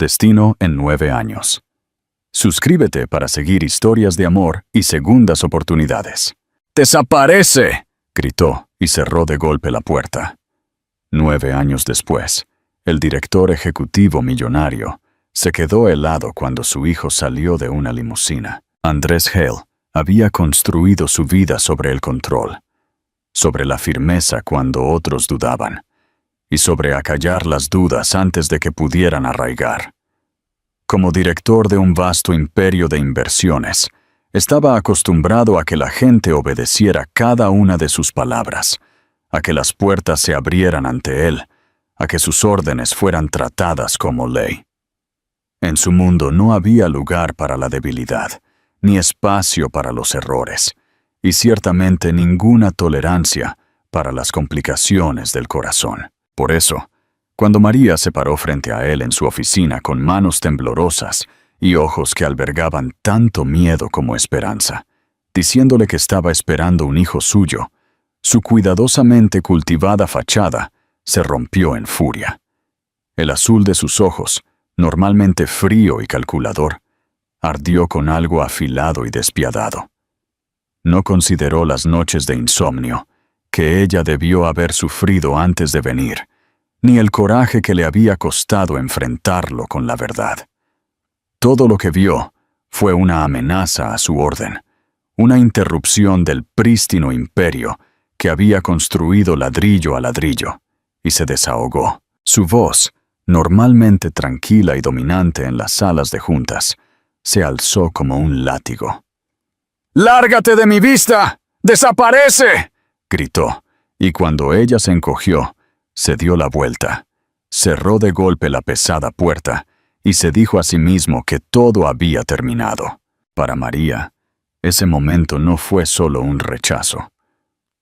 Destino en 9 años. Suscríbete para seguir historias de amor y segundas oportunidades. ¡Desaparece!, gritó y cerró de golpe la puerta. 9 años después, el director ejecutivo millonario se quedó helado cuando su hijo salió de una limusina. Andrés Hale había construido su vida sobre el control, sobre la firmeza cuando otros dudaban, y sobre acallar las dudas antes de que pudieran arraigar. Como director de un vasto imperio de inversiones, estaba acostumbrado a que la gente obedeciera cada una de sus palabras, a que las puertas se abrieran ante él, a que sus órdenes fueran tratadas como ley. En su mundo no había lugar para la debilidad, ni espacio para los errores, y ciertamente ninguna tolerancia para las complicaciones del corazón. Por eso, cuando María se paró frente a él en su oficina con manos temblorosas y ojos que albergaban tanto miedo como esperanza, diciéndole que estaba esperando un hijo suyo, su cuidadosamente cultivada fachada se rompió en furia. El azul de sus ojos, normalmente frío y calculador, ardió con algo afilado y despiadado. No consideró las noches de insomnio que ella debió haber sufrido antes de venir, ni el coraje que le había costado enfrentarlo con la verdad. Todo lo que vio fue una amenaza a su orden, una interrupción del prístino imperio que había construido ladrillo a ladrillo, y se desahogó. Su voz, normalmente tranquila y dominante en las salas de juntas, se alzó como un látigo. «¡Lárgate de mi vista! ¡Desaparece!», gritó, y cuando ella se encogió, se dio la vuelta, cerró de golpe la pesada puerta y se dijo a sí mismo que todo había terminado. Para María, ese momento no fue solo un rechazo,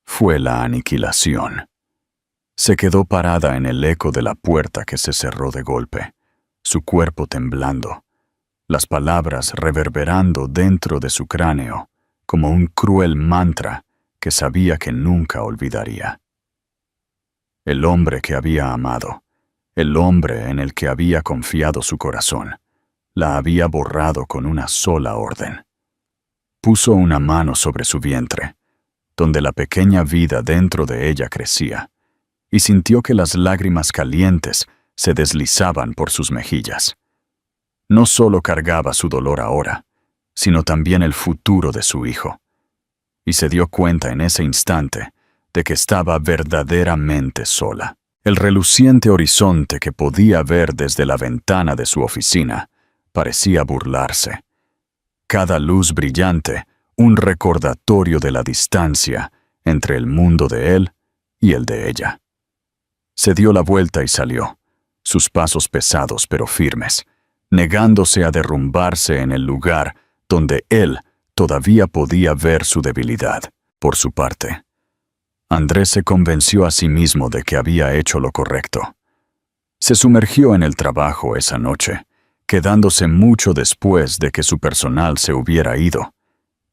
fue la aniquilación. Se quedó parada en el eco de la puerta que se cerró de golpe, su cuerpo temblando, las palabras reverberando dentro de su cráneo como un cruel mantra que sabía que nunca olvidaría. El hombre que había amado, el hombre en el que había confiado su corazón, la había borrado con una sola orden. Puso una mano sobre su vientre, donde la pequeña vida dentro de ella crecía, y sintió que las lágrimas calientes se deslizaban por sus mejillas. No solo cargaba su dolor ahora, sino también el futuro de su hijo. Y se dio cuenta en ese instante de que estaba verdaderamente sola. El reluciente horizonte que podía ver desde la ventana de su oficina parecía burlarse. Cada luz brillante, un recordatorio de la distancia entre el mundo de él y el de ella. Se dio la vuelta y salió, sus pasos pesados pero firmes, negándose a derrumbarse en el lugar donde él todavía podía ver su debilidad. Por su parte, Andrés se convenció a sí mismo de que había hecho lo correcto. Se sumergió en el trabajo esa noche, quedándose mucho después de que su personal se hubiera ido,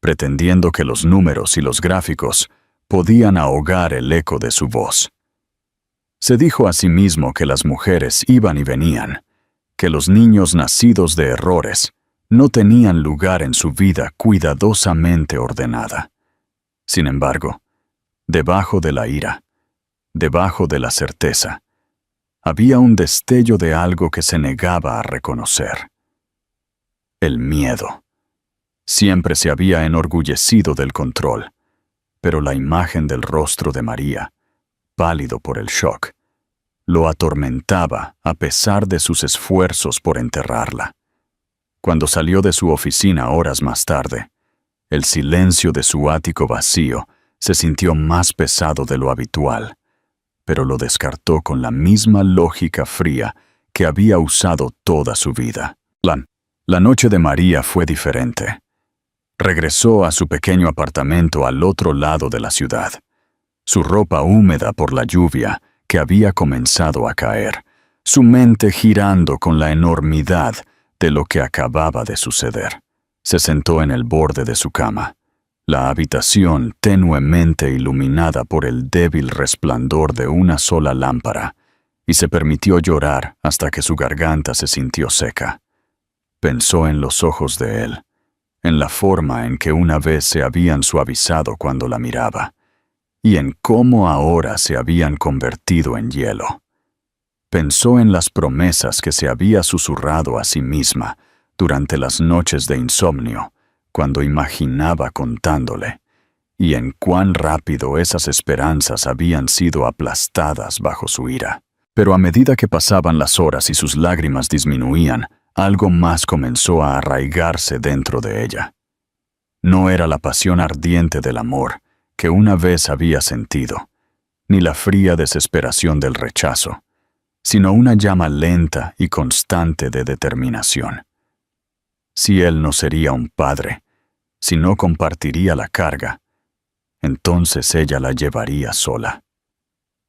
pretendiendo que los números y los gráficos podían ahogar el eco de su voz. Se dijo a sí mismo que las mujeres iban y venían, que los niños nacidos de errores no tenían lugar en su vida cuidadosamente ordenada. Sin embargo, debajo de la ira, debajo de la certeza, había un destello de algo que se negaba a reconocer. El miedo. Siempre se había enorgullecido del control, pero la imagen del rostro de María, pálido por el shock, lo atormentaba a pesar de sus esfuerzos por enterrarla. Cuando salió de su oficina horas más tarde, el silencio de su ático vacío se sintió más pesado de lo habitual, pero lo descartó con la misma lógica fría que había usado toda su vida. La noche de María fue diferente. Regresó a su pequeño apartamento al otro lado de la ciudad, su ropa húmeda por la lluvia que había comenzado a caer, su mente girando con la enormidad de lo que acababa de suceder. Se sentó en el borde de su cama, la habitación tenuemente iluminada por el débil resplandor de una sola lámpara, y se permitió llorar hasta que su garganta se sintió seca. Pensó en los ojos de él, en la forma en que una vez se habían suavizado cuando la miraba, y en cómo ahora se habían convertido en hielo. Pensó en las promesas que se había susurrado a sí misma durante las noches de insomnio, cuando imaginaba contándole, y en cuán rápido esas esperanzas habían sido aplastadas bajo su ira. Pero a medida que pasaban las horas y sus lágrimas disminuían, algo más comenzó a arraigarse dentro de ella. No era la pasión ardiente del amor que una vez había sentido, ni la fría desesperación del rechazo, sino una llama lenta y constante de determinación. Si él no sería un padre, si no compartiría la carga, entonces ella la llevaría sola.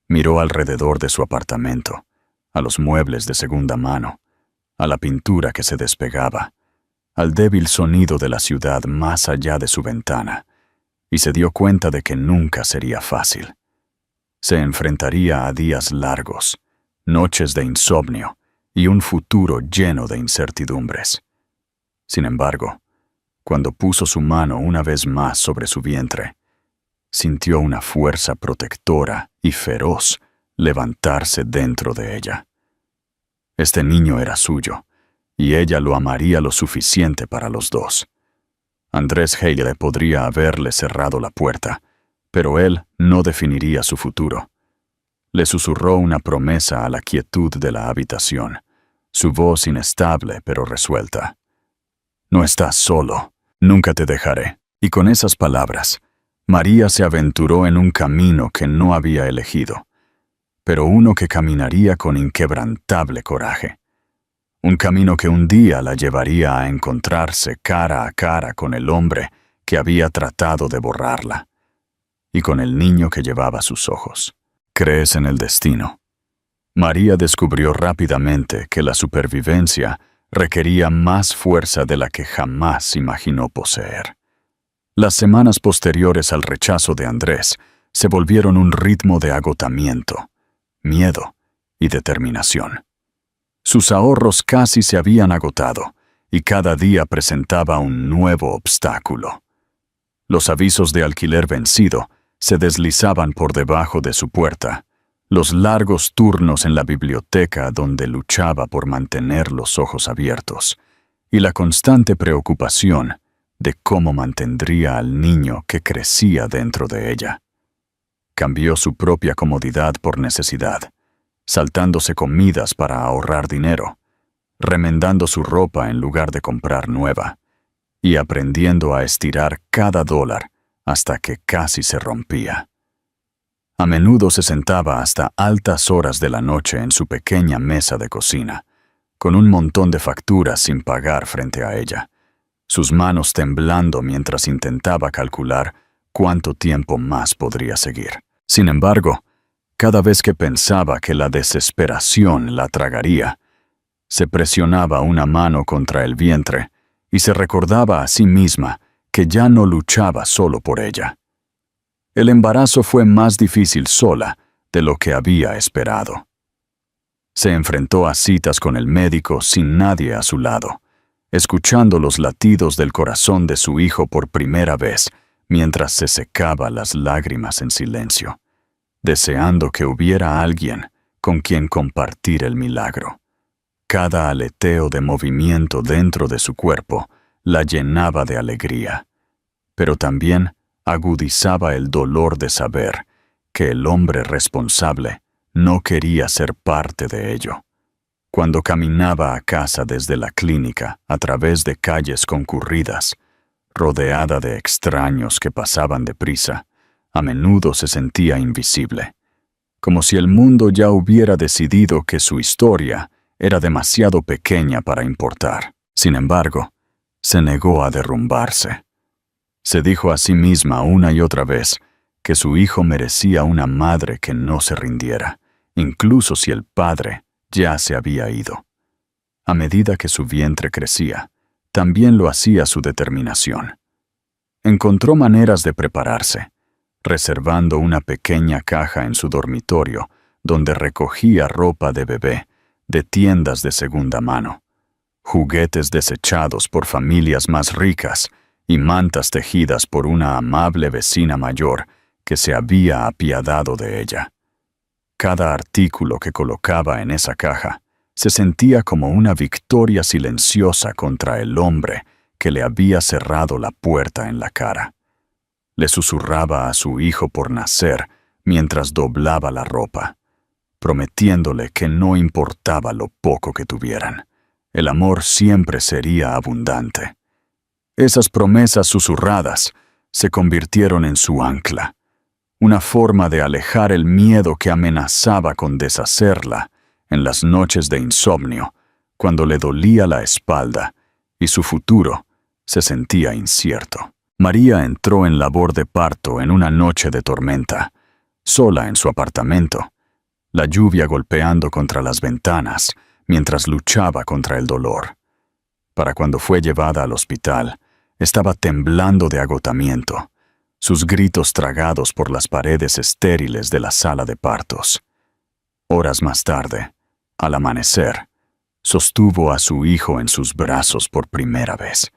Miró alrededor de su apartamento, a los muebles de segunda mano, a la pintura que se despegaba, al débil sonido de la ciudad más allá de su ventana, y se dio cuenta de que nunca sería fácil. Se enfrentaría a días largos, noches de insomnio y un futuro lleno de incertidumbres. Sin embargo, cuando puso su mano una vez más sobre su vientre, sintió una fuerza protectora y feroz levantarse dentro de ella. Este niño era suyo, y ella lo amaría lo suficiente para los dos. Andrés Hale podría haberle cerrado la puerta, pero él no definiría su futuro. Le susurró una promesa a la quietud de la habitación, su voz inestable pero resuelta. «No estás solo, nunca te dejaré». Y con esas palabras, María se aventuró en un camino que no había elegido, pero uno que caminaría con inquebrantable coraje. Un camino que un día la llevaría a encontrarse cara a cara con el hombre que había tratado de borrarla, y con el niño que llevaba sus ojos. ¿Crees en el destino? María descubrió rápidamente que la supervivencia requería más fuerza de la que jamás imaginó poseer. Las semanas posteriores al rechazo de Andrés se volvieron un ritmo de agotamiento, miedo y determinación. Sus ahorros casi se habían agotado y cada día presentaba un nuevo obstáculo. Los avisos de alquiler vencido se deslizaban por debajo de su puerta, los largos turnos en la biblioteca donde luchaba por mantener los ojos abiertos, y la constante preocupación de cómo mantendría al niño que crecía dentro de ella. Cambió su propia comodidad por necesidad, saltándose comidas para ahorrar dinero, remendando su ropa en lugar de comprar nueva, y aprendiendo a estirar cada dólar hasta que casi se rompía. A menudo se sentaba hasta altas horas de la noche en su pequeña mesa de cocina, con un montón de facturas sin pagar frente a ella, sus manos temblando mientras intentaba calcular cuánto tiempo más podría seguir. Sin embargo, cada vez que pensaba que la desesperación la tragaría, se presionaba una mano contra el vientre y se recordaba a sí misma que ya no luchaba solo por ella. El embarazo fue más difícil sola de lo que había esperado. Se enfrentó a citas con el médico sin nadie a su lado, escuchando los latidos del corazón de su hijo por primera vez mientras se secaba las lágrimas en silencio, deseando que hubiera alguien con quien compartir el milagro. Cada aleteo de movimiento dentro de su cuerpo la llenaba de alegría, pero también agudizaba el dolor de saber que el hombre responsable no quería ser parte de ello. Cuando caminaba a casa desde la clínica a través de calles concurridas, rodeada de extraños que pasaban deprisa, a menudo se sentía invisible, como si el mundo ya hubiera decidido que su historia era demasiado pequeña para importar. Sin embargo, se negó a derrumbarse. Se dijo a sí misma una y otra vez que su hijo merecía una madre que no se rindiera, incluso si el padre ya se había ido. A medida que su vientre crecía, también lo hacía su determinación. Encontró maneras de prepararse, reservando una pequeña caja en su dormitorio donde recogía ropa de bebé de tiendas de segunda mano, juguetes desechados por familias más ricas y mantas tejidas por una amable vecina mayor que se había apiadado de ella. Cada artículo que colocaba en esa caja se sentía como una victoria silenciosa contra el hombre que le había cerrado la puerta en la cara. Le susurraba a su hijo por nacer mientras doblaba la ropa, prometiéndole que no importaba lo poco que tuvieran, el amor siempre sería abundante. Esas promesas susurradas se convirtieron en su ancla, una forma de alejar el miedo que amenazaba con deshacerla en las noches de insomnio, cuando le dolía la espalda y su futuro se sentía incierto. María entró en labor de parto en una noche de tormenta, sola en su apartamento, la lluvia golpeando contra las ventanas mientras luchaba contra el dolor. Para cuando fue llevada al hospital, estaba temblando de agotamiento, sus gritos tragados por las paredes estériles de la sala de partos. Horas más tarde, al amanecer, sostuvo a su hijo en sus brazos por primera vez.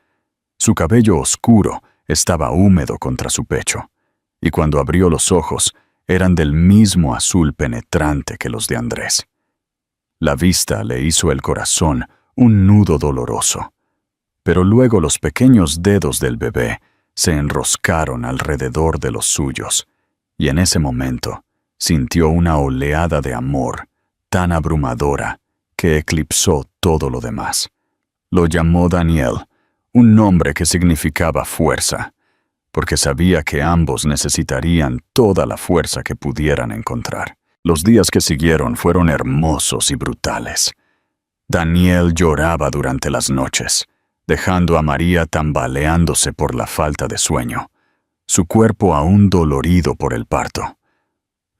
Su cabello oscuro estaba húmedo contra su pecho, y cuando abrió los ojos, eran del mismo azul penetrante que los de Andrés. La vista le hizo el corazón un nudo doloroso, pero luego los pequeños dedos del bebé se enroscaron alrededor de los suyos, y en ese momento sintió una oleada de amor tan abrumadora que eclipsó todo lo demás. Lo llamó Daniel, un nombre que significaba fuerza, porque sabía que ambos necesitarían toda la fuerza que pudieran encontrar. Los días que siguieron fueron hermosos y brutales. Daniel lloraba durante las noches, dejando a María tambaleándose por la falta de sueño, su cuerpo aún dolorido por el parto.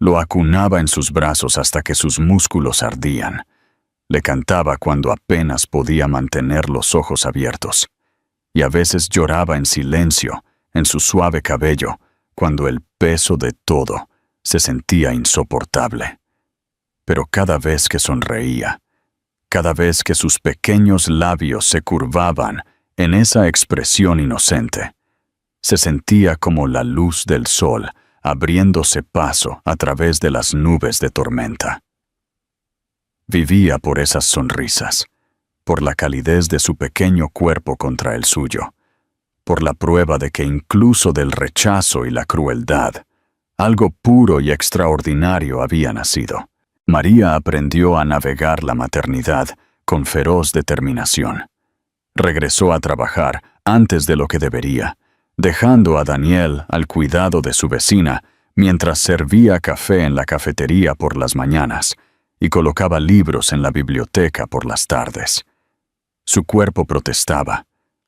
Lo acunaba en sus brazos hasta que sus músculos ardían. Le cantaba cuando apenas podía mantener los ojos abiertos, y a veces lloraba en silencio en su suave cabello cuando el peso de todo se sentía insoportable. Pero cada vez que sonreía, cada vez que sus pequeños labios se curvaban en esa expresión inocente, se sentía como la luz del sol abriéndose paso a través de las nubes de tormenta. Vivía por esas sonrisas, por la calidez de su pequeño cuerpo contra el suyo, por la prueba de que incluso del rechazo y la crueldad, algo puro y extraordinario había nacido. María aprendió a navegar la maternidad con feroz determinación. Regresó a trabajar antes de lo que debería, dejando a Daniel al cuidado de su vecina mientras servía café en la cafetería por las mañanas y colocaba libros en la biblioteca por las tardes. Su cuerpo protestaba,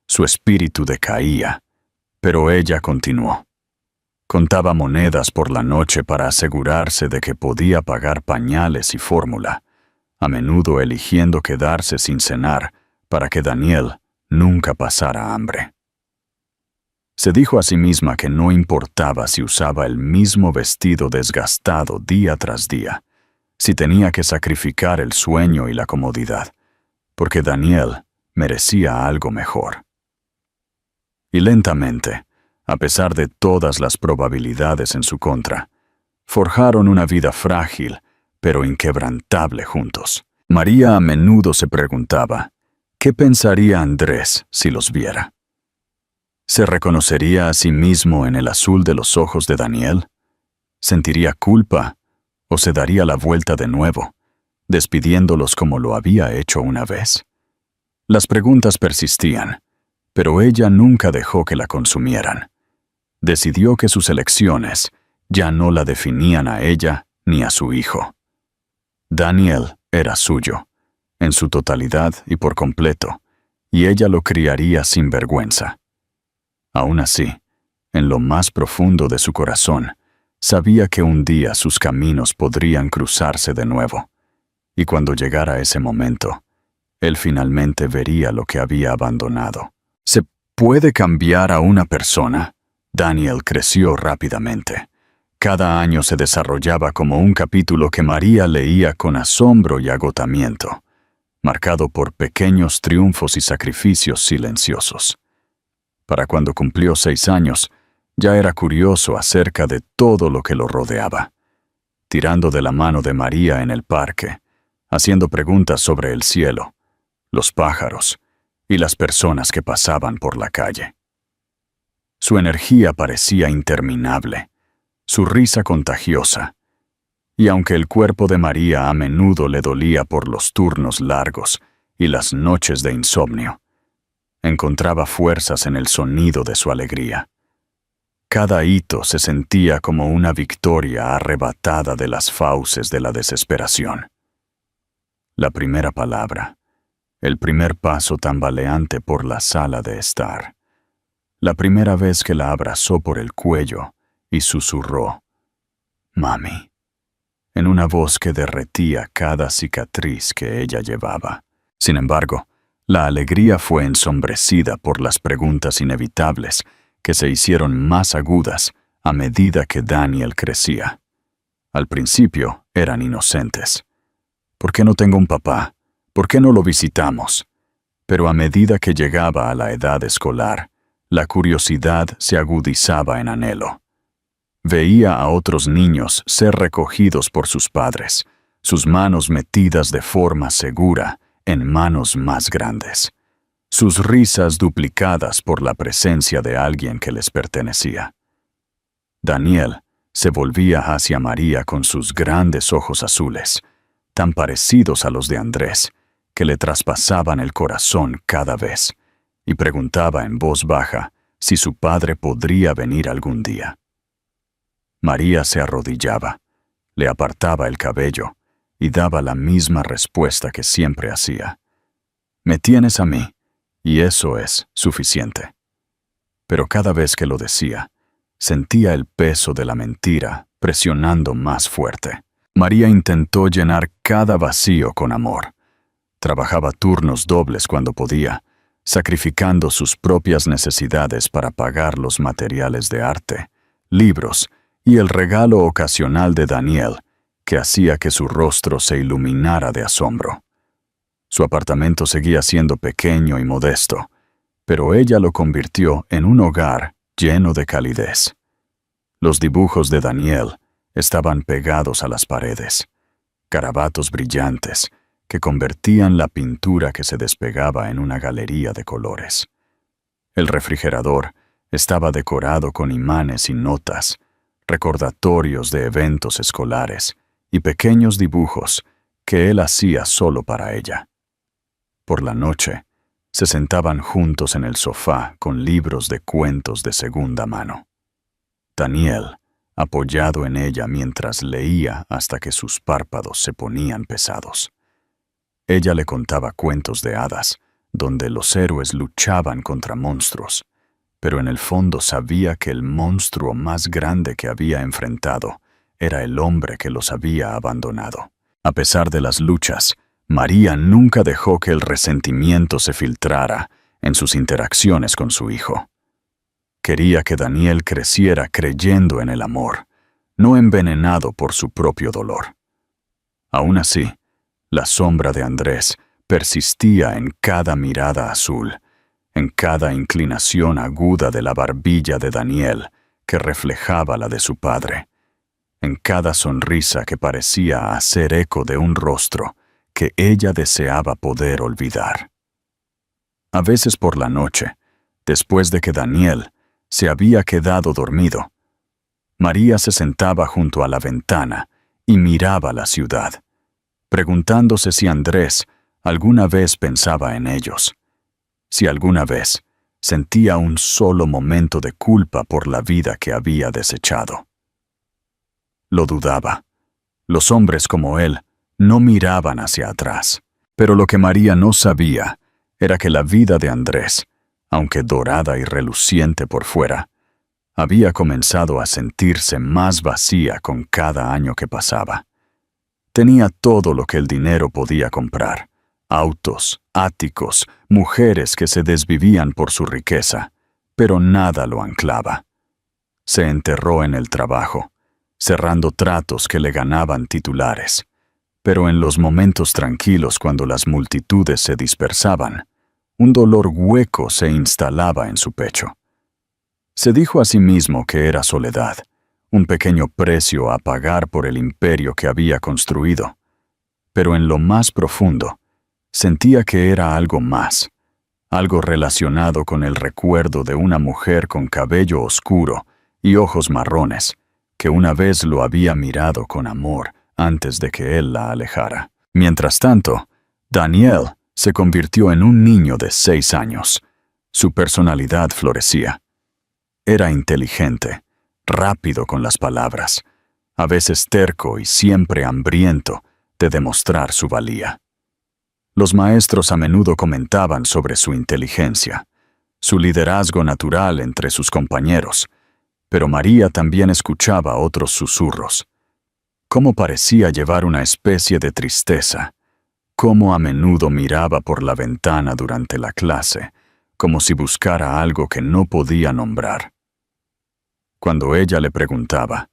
su espíritu decaía, pero ella continuó. Contaba monedas por la noche para asegurarse de que podía pagar pañales y fórmula, a menudo eligiendo quedarse sin cenar para que Daniel nunca pasara hambre. Se dijo a sí misma que no importaba si usaba el mismo vestido desgastado día tras día, si tenía que sacrificar el sueño y la comodidad, porque Daniel merecía algo mejor. Y lentamente, a pesar de todas las probabilidades en su contra, forjaron una vida frágil, pero inquebrantable juntos. María a menudo se preguntaba, ¿qué pensaría Andrés si los viera? ¿Se reconocería a sí mismo en el azul de los ojos de Daniel? ¿Sentiría culpa o se daría la vuelta de nuevo, despidiéndolos como lo había hecho una vez? Las preguntas persistían, pero ella nunca dejó que la consumieran. Decidió que sus elecciones ya no la definían a ella ni a su hijo. Daniel era suyo, en su totalidad y por completo, y ella lo criaría sin vergüenza. Aún así, en lo más profundo de su corazón, sabía que un día sus caminos podrían cruzarse de nuevo, y cuando llegara ese momento, él finalmente vería lo que había abandonado. ¿Se puede cambiar a una persona? Daniel creció rápidamente. Cada año se desarrollaba como un capítulo que María leía con asombro y agotamiento, marcado por pequeños triunfos y sacrificios silenciosos. Para cuando cumplió 6 años, ya era curioso acerca de todo lo que lo rodeaba, tirando de la mano de María en el parque, haciendo preguntas sobre el cielo, los pájaros y las personas que pasaban por la calle. Su energía parecía interminable, su risa contagiosa, y aunque el cuerpo de María a menudo le dolía por los turnos largos y las noches de insomnio, encontraba fuerzas en el sonido de su alegría. Cada hito se sentía como una victoria arrebatada de las fauces de la desesperación. La primera palabra, el primer paso tambaleante por la sala de estar, la primera vez que la abrazó por el cuello y susurró, «Mami», en una voz que derretía cada cicatriz que ella llevaba. Sin embargo, la alegría fue ensombrecida por las preguntas inevitables que se hicieron más agudas a medida que Daniel crecía. Al principio eran inocentes. ¿Por qué no tengo un papá? ¿Por qué no lo visitamos? Pero a medida que llegaba a la edad escolar, la curiosidad se agudizaba en anhelo. Veía a otros niños ser recogidos por sus padres, sus manos metidas de forma segura en manos más grandes, sus risas duplicadas por la presencia de alguien que les pertenecía. Daniel se volvía hacia María con sus grandes ojos azules, tan parecidos a los de Andrés, que le traspasaban el corazón cada vez, y preguntaba en voz baja si su padre podría venir algún día. María se arrodillaba, le apartaba el cabello y daba la misma respuesta que siempre hacía. «Me tienes a mí, y eso es suficiente». Pero cada vez que lo decía, sentía el peso de la mentira presionando más fuerte. María intentó llenar cada vacío con amor. Trabajaba turnos dobles cuando podía, sacrificando sus propias necesidades para pagar los materiales de arte, libros y el regalo ocasional de Daniel, que hacía que su rostro se iluminara de asombro. Su apartamento seguía siendo pequeño y modesto, pero ella lo convirtió en un hogar lleno de calidez. Los dibujos de Daniel estaban pegados a las paredes, garabatos brillantes que convertían la pintura que se despegaba en una galería de colores. El refrigerador estaba decorado con imanes y notas, recordatorios de eventos escolares y pequeños dibujos que él hacía solo para ella. Por la noche, se sentaban juntos en el sofá con libros de cuentos de segunda mano. Daniel, apoyado en ella mientras leía hasta que sus párpados se ponían pesados. Ella le contaba cuentos de hadas, donde los héroes luchaban contra monstruos, pero en el fondo sabía que el monstruo más grande que había enfrentado era el hombre que los había abandonado. A pesar de las luchas, María nunca dejó que el resentimiento se filtrara en sus interacciones con su hijo. Quería que Daniel creciera creyendo en el amor, no envenenado por su propio dolor. Aún así, la sombra de Andrés persistía en cada mirada azul, en cada inclinación aguda de la barbilla de Daniel que reflejaba la de su padre, en cada sonrisa que parecía hacer eco de un rostro que ella deseaba poder olvidar. A veces por la noche, después de que Daniel se había quedado dormido, María se sentaba junto a la ventana y miraba la ciudad, preguntándose si Andrés alguna vez pensaba en ellos, si alguna vez sentía un solo momento de culpa por la vida que había desechado. Lo dudaba. Los hombres como él no miraban hacia atrás, pero lo que María no sabía era que la vida de Andrés, aunque dorada y reluciente por fuera, había comenzado a sentirse más vacía con cada año que pasaba. Tenía todo lo que el dinero podía comprar: autos, áticos, mujeres que se desvivían por su riqueza, pero nada lo anclaba. Se enterró en el trabajo, cerrando tratos que le ganaban titulares. Pero en los momentos tranquilos, cuando las multitudes se dispersaban, un dolor hueco se instalaba en su pecho. Se dijo a sí mismo que era soledad, un pequeño precio a pagar por el imperio que había construido. Pero en lo más profundo, sentía que era algo más, algo relacionado con el recuerdo de una mujer con cabello oscuro y ojos marrones, que una vez lo había mirado con amor antes de que él la alejara. Mientras tanto, Daniel se convirtió en un niño de 6 años. Su personalidad florecía. Era inteligente, rápido con las palabras, a veces terco y siempre hambriento de demostrar su valía. Los maestros a menudo comentaban sobre su inteligencia, su liderazgo natural entre sus compañeros, pero María también escuchaba otros susurros. Cómo parecía llevar una especie de tristeza, cómo a menudo miraba por la ventana durante la clase, como si buscara algo que no podía nombrar. Cuando ella le preguntaba,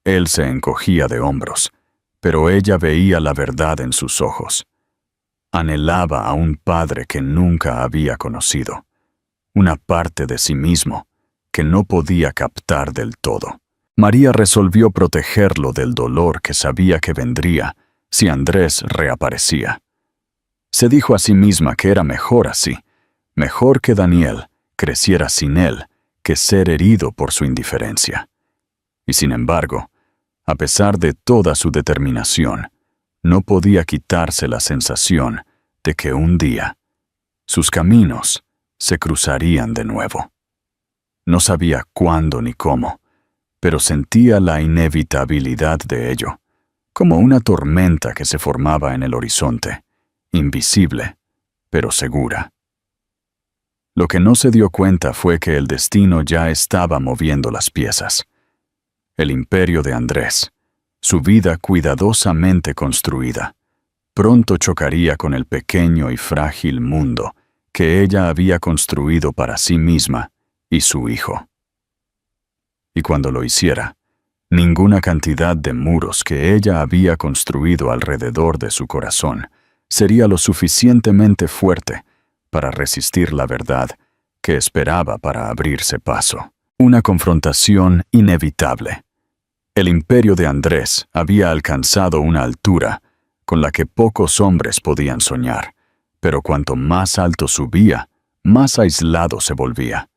él se encogía de hombros, pero ella veía la verdad en sus ojos. Anhelaba a un padre que nunca había conocido, una parte de sí mismo que no podía captar del todo. María resolvió protegerlo del dolor que sabía que vendría si Andrés reaparecía. Se dijo a sí misma que era mejor así, mejor que Daniel creciera sin él que ser herido por su indiferencia. Y sin embargo, a pesar de toda su determinación, no podía quitarse la sensación de que un día sus caminos se cruzarían de nuevo. No sabía cuándo ni cómo, pero sentía la inevitabilidad de ello, como una tormenta que se formaba en el horizonte, invisible, pero segura. Lo que no se dio cuenta fue que el destino ya estaba moviendo las piezas. El imperio de Andrés, su vida cuidadosamente construida, pronto chocaría con el pequeño y frágil mundo que ella había construido para sí misma y su hijo. Y cuando lo hiciera, ninguna cantidad de muros que ella había construido alrededor de su corazón sería lo suficientemente fuerte para resistir la verdad que esperaba para abrirse paso. Una confrontación inevitable. El imperio de Andrés había alcanzado una altura con la que pocos hombres podían soñar, pero cuanto más alto subía, más aislado se volvía.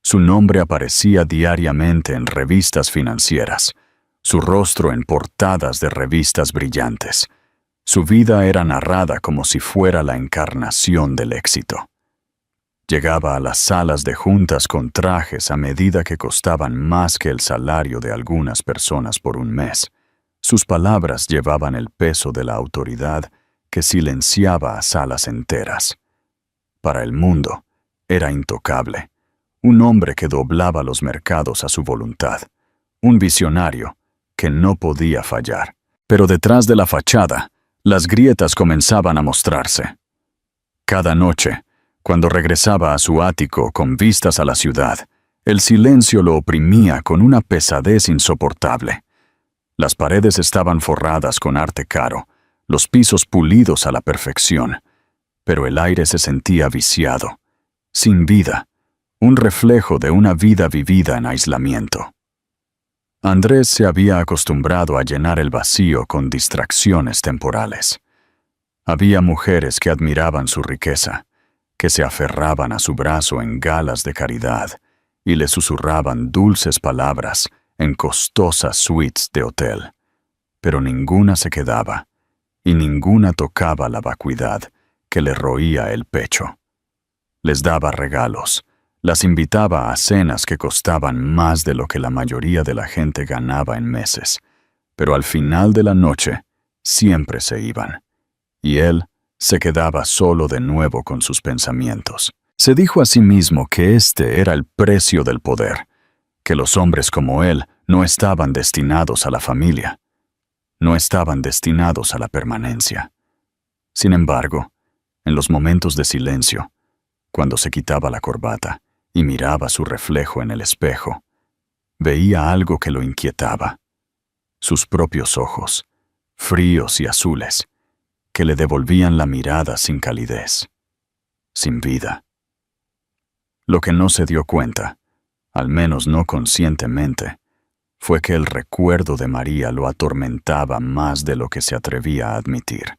Su nombre aparecía diariamente en revistas financieras, su rostro en portadas de revistas brillantes. Su vida era narrada como si fuera la encarnación del éxito. Llegaba a las salas de juntas con trajes a medida que costaban más que el salario de algunas personas por un mes. Sus palabras llevaban el peso de la autoridad que silenciaba a salas enteras. Para el mundo, era intocable. Un hombre que doblaba los mercados a su voluntad. Un visionario que no podía fallar. Pero detrás de la fachada, las grietas comenzaban a mostrarse. Cada noche, cuando regresaba a su ático con vistas a la ciudad, el silencio lo oprimía con una pesadez insoportable. Las paredes estaban forradas con arte caro, los pisos pulidos a la perfección, pero el aire se sentía viciado, sin vida, un reflejo de una vida vivida en aislamiento. Andrés se había acostumbrado a llenar el vacío con distracciones temporales. Había mujeres que admiraban su riqueza, que se aferraban a su brazo en galas de caridad y le susurraban dulces palabras en costosas suites de hotel. Pero ninguna se quedaba, y ninguna tocaba la vacuidad que le roía el pecho. Les daba regalos, las invitaba a cenas que costaban más de lo que la mayoría de la gente ganaba en meses, pero al final de la noche siempre se iban, y él se quedaba solo de nuevo con sus pensamientos. Se dijo a sí mismo que este era el precio del poder, que los hombres como él no estaban destinados a la familia, no estaban destinados a la permanencia. Sin embargo, en los momentos de silencio, cuando se quitaba la corbata y miraba su reflejo en el espejo, veía algo que lo inquietaba. sus propios ojos, fríos y azules, que le devolvían la mirada sin calidez, sin vida. Lo que no se dio cuenta, al menos no conscientemente, fue que el recuerdo de María lo atormentaba más de lo que se atrevía a admitir.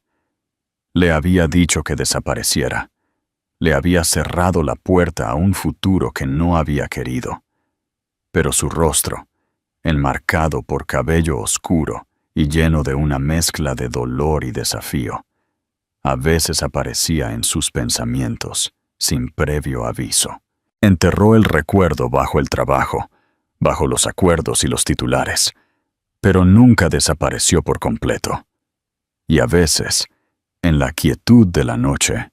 Le había dicho que desapareciera. Le había cerrado la puerta a un futuro que no había querido. Pero su rostro, enmarcado por cabello oscuro y lleno de una mezcla de dolor y desafío, a veces aparecía en sus pensamientos sin previo aviso. Enterró el recuerdo bajo el trabajo, bajo los acuerdos y los titulares, pero nunca desapareció por completo. Y a veces, en la quietud de la noche,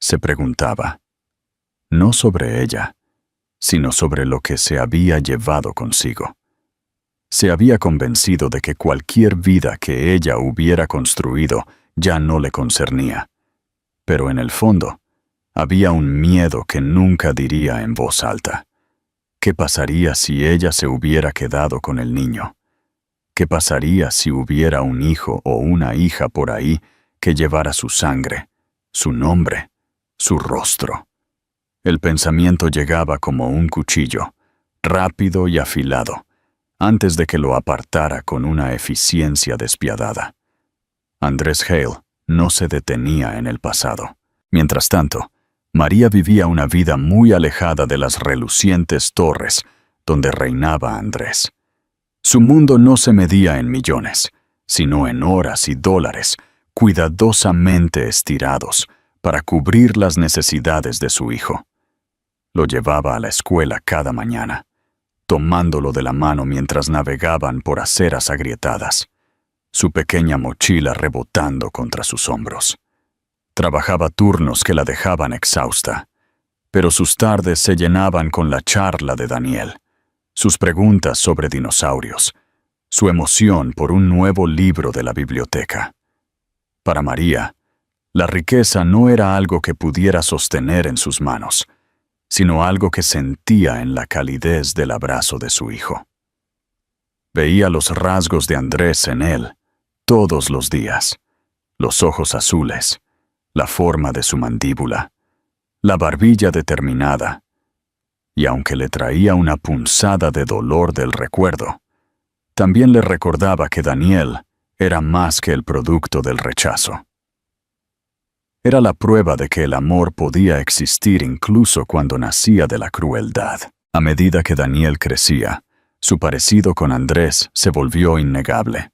se preguntaba, no sobre ella, sino sobre lo que se había llevado consigo. Se había convencido de que cualquier vida que ella hubiera construido ya no le concernía, pero en el fondo había un miedo que nunca diría en voz alta. ¿Qué pasaría si ella se hubiera quedado con el niño? ¿Qué pasaría si hubiera un hijo o una hija por ahí que llevara su sangre, su nombre, su rostro? El pensamiento llegaba como un cuchillo, rápido y afilado, antes de que lo apartara con una eficiencia despiadada. Andrés Hale no se detenía en el pasado. Mientras tanto, María vivía una vida muy alejada de las relucientes torres donde reinaba Andrés. Su mundo no se medía en millones, sino en horas y dólares, cuidadosamente estirados para cubrir las necesidades de su hijo. Lo llevaba a la escuela cada mañana, tomándolo de la mano mientras navegaban por aceras agrietadas, su pequeña mochila rebotando contra sus hombros. Trabajaba turnos que la dejaban exhausta, pero sus tardes se llenaban con la charla de Daniel, sus preguntas sobre dinosaurios, su emoción por un nuevo libro de la biblioteca. Para María, la riqueza no era algo que pudiera sostener en sus manos, sino algo que sentía en la calidez del abrazo de su hijo. Veía los rasgos de Andrés en él todos los días, los ojos azules, la forma de su mandíbula, la barbilla determinada, y aunque le traía una punzada de dolor del recuerdo, también le recordaba que Daniel era más que el producto del rechazo. Era la prueba de que el amor podía existir incluso cuando nacía de la crueldad. A medida que Daniel crecía, su parecido con Andrés se volvió innegable.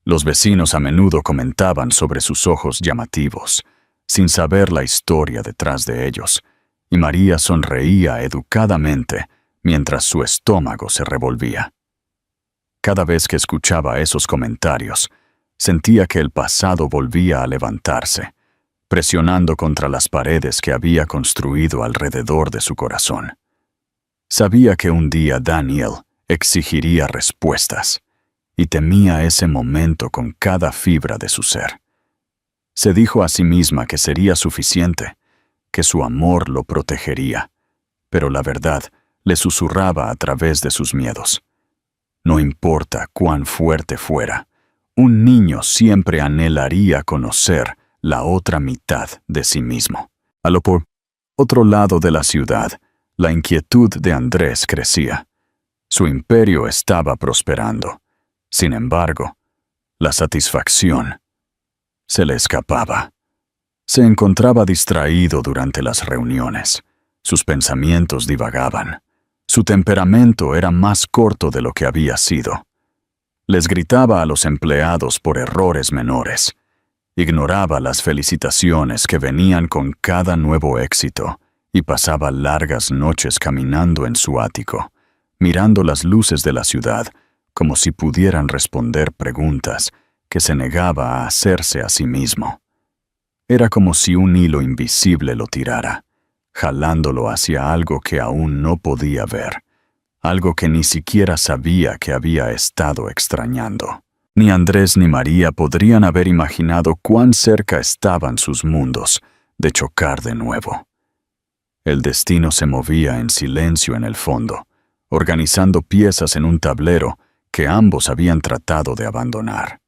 Los vecinos a menudo comentaban sobre sus ojos llamativos, sin saber la historia detrás de ellos, y María sonreía educadamente mientras su estómago se revolvía. Cada vez que escuchaba esos comentarios, sentía que el pasado volvía a levantarse, presionando contra las paredes que había construido alrededor de su corazón. Sabía que un día Daniel exigiría respuestas, y temía ese momento con cada fibra de su ser. Se dijo a sí misma que sería suficiente, que su amor lo protegería, pero la verdad le susurraba a través de sus miedos. No importa cuán fuerte fuera, un niño siempre anhelaría conocer la otra mitad de sí mismo. A lo por otro lado de la ciudad, la inquietud de Andrés crecía. Su imperio estaba prosperando. Sin embargo, la satisfacción se le escapaba. Se encontraba distraído durante las reuniones. Sus pensamientos divagaban. Su temperamento era más corto de lo que había sido. Les gritaba a los empleados por errores menores. Ignoraba las felicitaciones que venían con cada nuevo éxito y pasaba largas noches caminando en su ático, mirando las luces de la ciudad como si pudieran responder preguntas que se negaba a hacerse a sí mismo. Era como si un hilo invisible lo tirara, jalándolo hacia algo que aún no podía ver, algo que ni siquiera sabía que había estado extrañando. Ni Andrés ni María podrían haber imaginado cuán cerca estaban sus mundos de chocar de nuevo. El destino se movía en silencio en el fondo, organizando piezas en un tablero que ambos habían tratado de abandonar.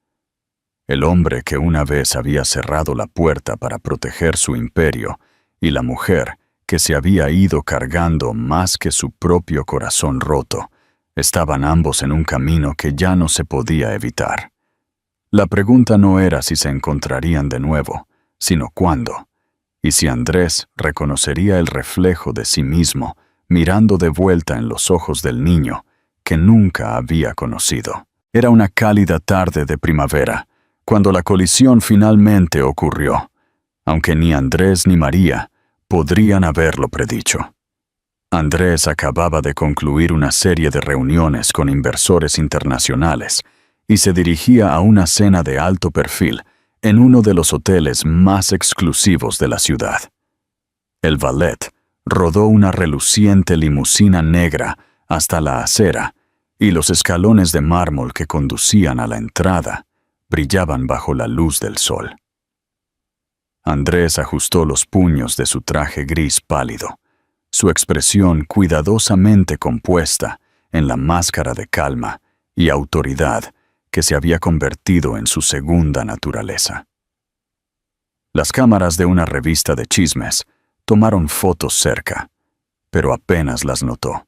El hombre que una vez había cerrado la puerta para proteger su imperio y la mujer que se había ido cargando más que su propio corazón roto, estaban ambos en un camino que ya no se podía evitar. La pregunta no era si se encontrarían de nuevo, sino cuándo, y si Andrés reconocería el reflejo de sí mismo mirando de vuelta en los ojos del niño que nunca había conocido. Era una cálida tarde de primavera, cuando la colisión finalmente ocurrió, aunque ni Andrés ni María podrían haberlo predicho. Andrés acababa de concluir una serie de reuniones con inversores internacionales y se dirigía a una cena de alto perfil en uno de los hoteles más exclusivos de la ciudad. El valet rodó una reluciente limusina negra hasta la acera y los escalones de mármol que conducían a la entrada brillaban bajo la luz del sol. Andrés ajustó los puños de su traje gris pálido, su expresión cuidadosamente compuesta en la máscara de calma y autoridad que se había convertido en su segunda naturaleza. Las cámaras de una revista de chismes tomaron fotos cerca, pero apenas las notó.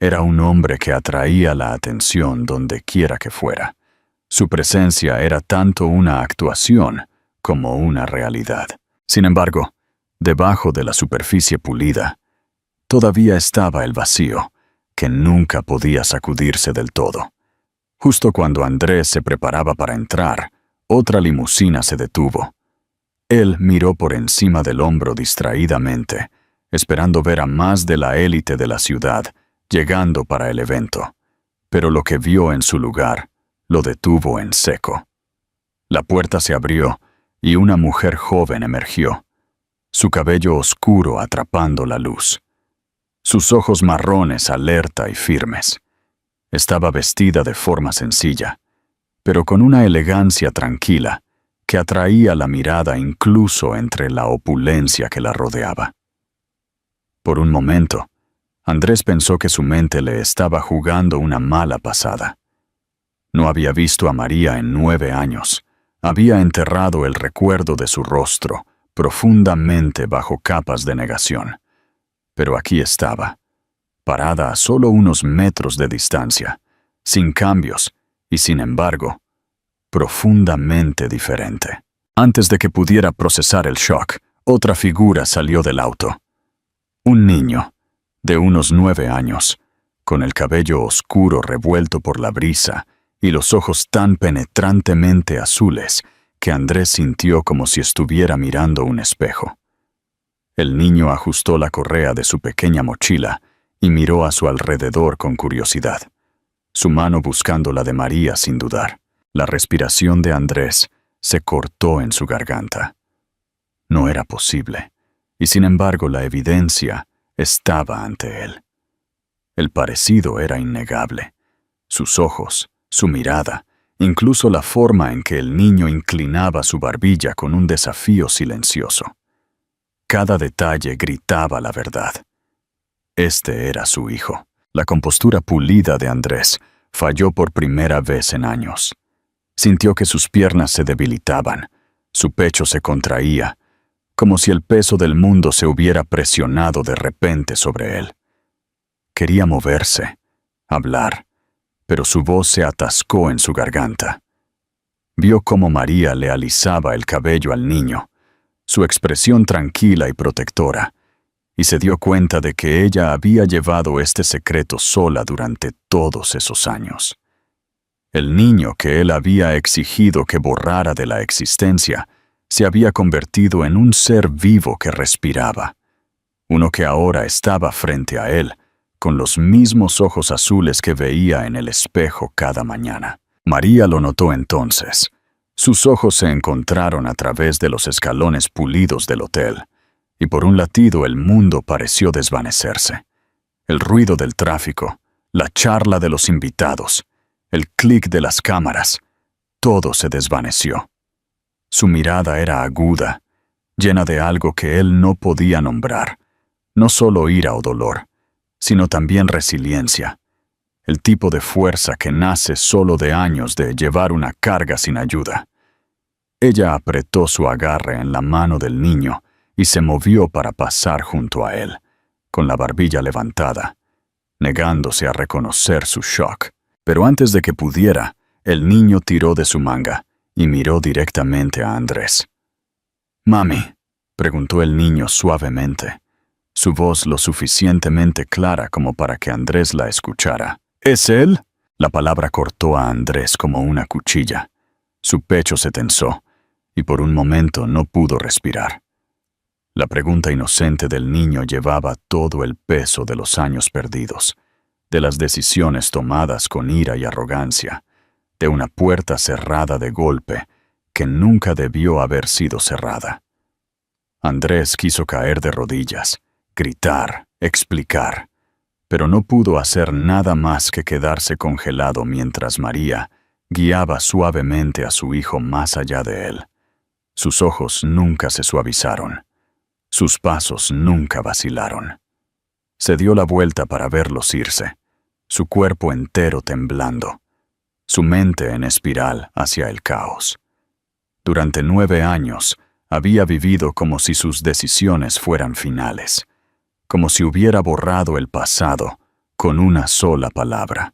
Era un hombre que atraía la atención donde quiera que fuera. Su presencia era tanto una actuación como una realidad. Sin embargo, debajo de la superficie pulida, todavía estaba el vacío, que nunca podía sacudirse del todo. Justo cuando Andrés se preparaba para entrar, otra limusina se detuvo. Él miró por encima del hombro distraídamente, esperando ver a más de la élite de la ciudad llegando para el evento, pero lo que vio en su lugar lo detuvo en seco. La puerta se abrió y una mujer joven emergió, su cabello oscuro atrapando la luz, sus ojos marrones alerta y firmes. Estaba vestida de forma sencilla, pero con una elegancia tranquila que atraía la mirada incluso entre la opulencia que la rodeaba. Por un momento, Andrés pensó que su mente le estaba jugando una mala pasada. No había visto a María en 9 años. Había enterrado el recuerdo de su rostro profundamente bajo capas de negación. Pero aquí estaba, parada a solo unos metros de distancia, sin cambios y, sin embargo, profundamente diferente. Antes de que pudiera procesar el shock, otra figura salió del auto. Un niño, de unos 9 años, con el cabello oscuro revuelto por la brisa y los ojos tan penetrantemente azules que Andrés sintió como si estuviera mirando un espejo. El niño ajustó la correa de su pequeña mochila y miró a su alrededor con curiosidad, su mano buscando la de María sin dudar. La respiración de Andrés se cortó en su garganta. No era posible, y sin embargo la evidencia estaba ante él. El parecido era innegable. Sus ojos, su mirada, incluso la forma en que el niño inclinaba su barbilla con un desafío silencioso. Cada detalle gritaba la verdad. Este era su hijo. La compostura pulida de Andrés falló por primera vez en años. Sintió que sus piernas se debilitaban, su pecho se contraía, como si el peso del mundo se hubiera presionado de repente sobre él. Quería moverse, hablar, pero su voz se atascó en su garganta. Vio cómo María le alisaba el cabello al niño, su expresión tranquila y protectora, y se dio cuenta de que ella había llevado este secreto sola durante todos esos años. El niño que él había exigido que borrara de la existencia se había convertido en un ser vivo que respiraba, uno que ahora estaba frente a él, con los mismos ojos azules que veía en el espejo cada mañana. María lo notó entonces. Sus ojos se encontraron a través de los escalones pulidos del hotel, y por un latido el mundo pareció desvanecerse. El ruido del tráfico, la charla de los invitados, el clic de las cámaras, todo se desvaneció. Su mirada era aguda, llena de algo que él no podía nombrar, no solo ira o dolor, sino también resiliencia, el tipo de fuerza que nace solo de años de llevar una carga sin ayuda. Ella apretó su agarre en la mano del niño y se movió para pasar junto a él, con la barbilla levantada, negándose a reconocer su shock. Pero antes de que pudiera, el niño tiró de su manga y miró directamente a Andrés. «Mami», preguntó el niño suavemente, su voz lo suficientemente clara como para que Andrés la escuchara. «¿Es él?». La palabra cortó a Andrés como una cuchilla. Su pecho se tensó y por un momento no pudo respirar. La pregunta inocente del niño llevaba todo el peso de los años perdidos, de las decisiones tomadas con ira y arrogancia, de una puerta cerrada de golpe que nunca debió haber sido cerrada. Andrés quiso caer de rodillas, gritar, explicar, pero no pudo hacer nada más que quedarse congelado mientras María guiaba suavemente a su hijo más allá de él. Sus ojos nunca se suavizaron. Sus pasos nunca vacilaron. Se dio la vuelta para verlos irse, su cuerpo entero temblando, su mente en espiral hacia el caos. Durante 9 años había vivido como si sus decisiones fueran finales, como si hubiera borrado el pasado con una sola palabra.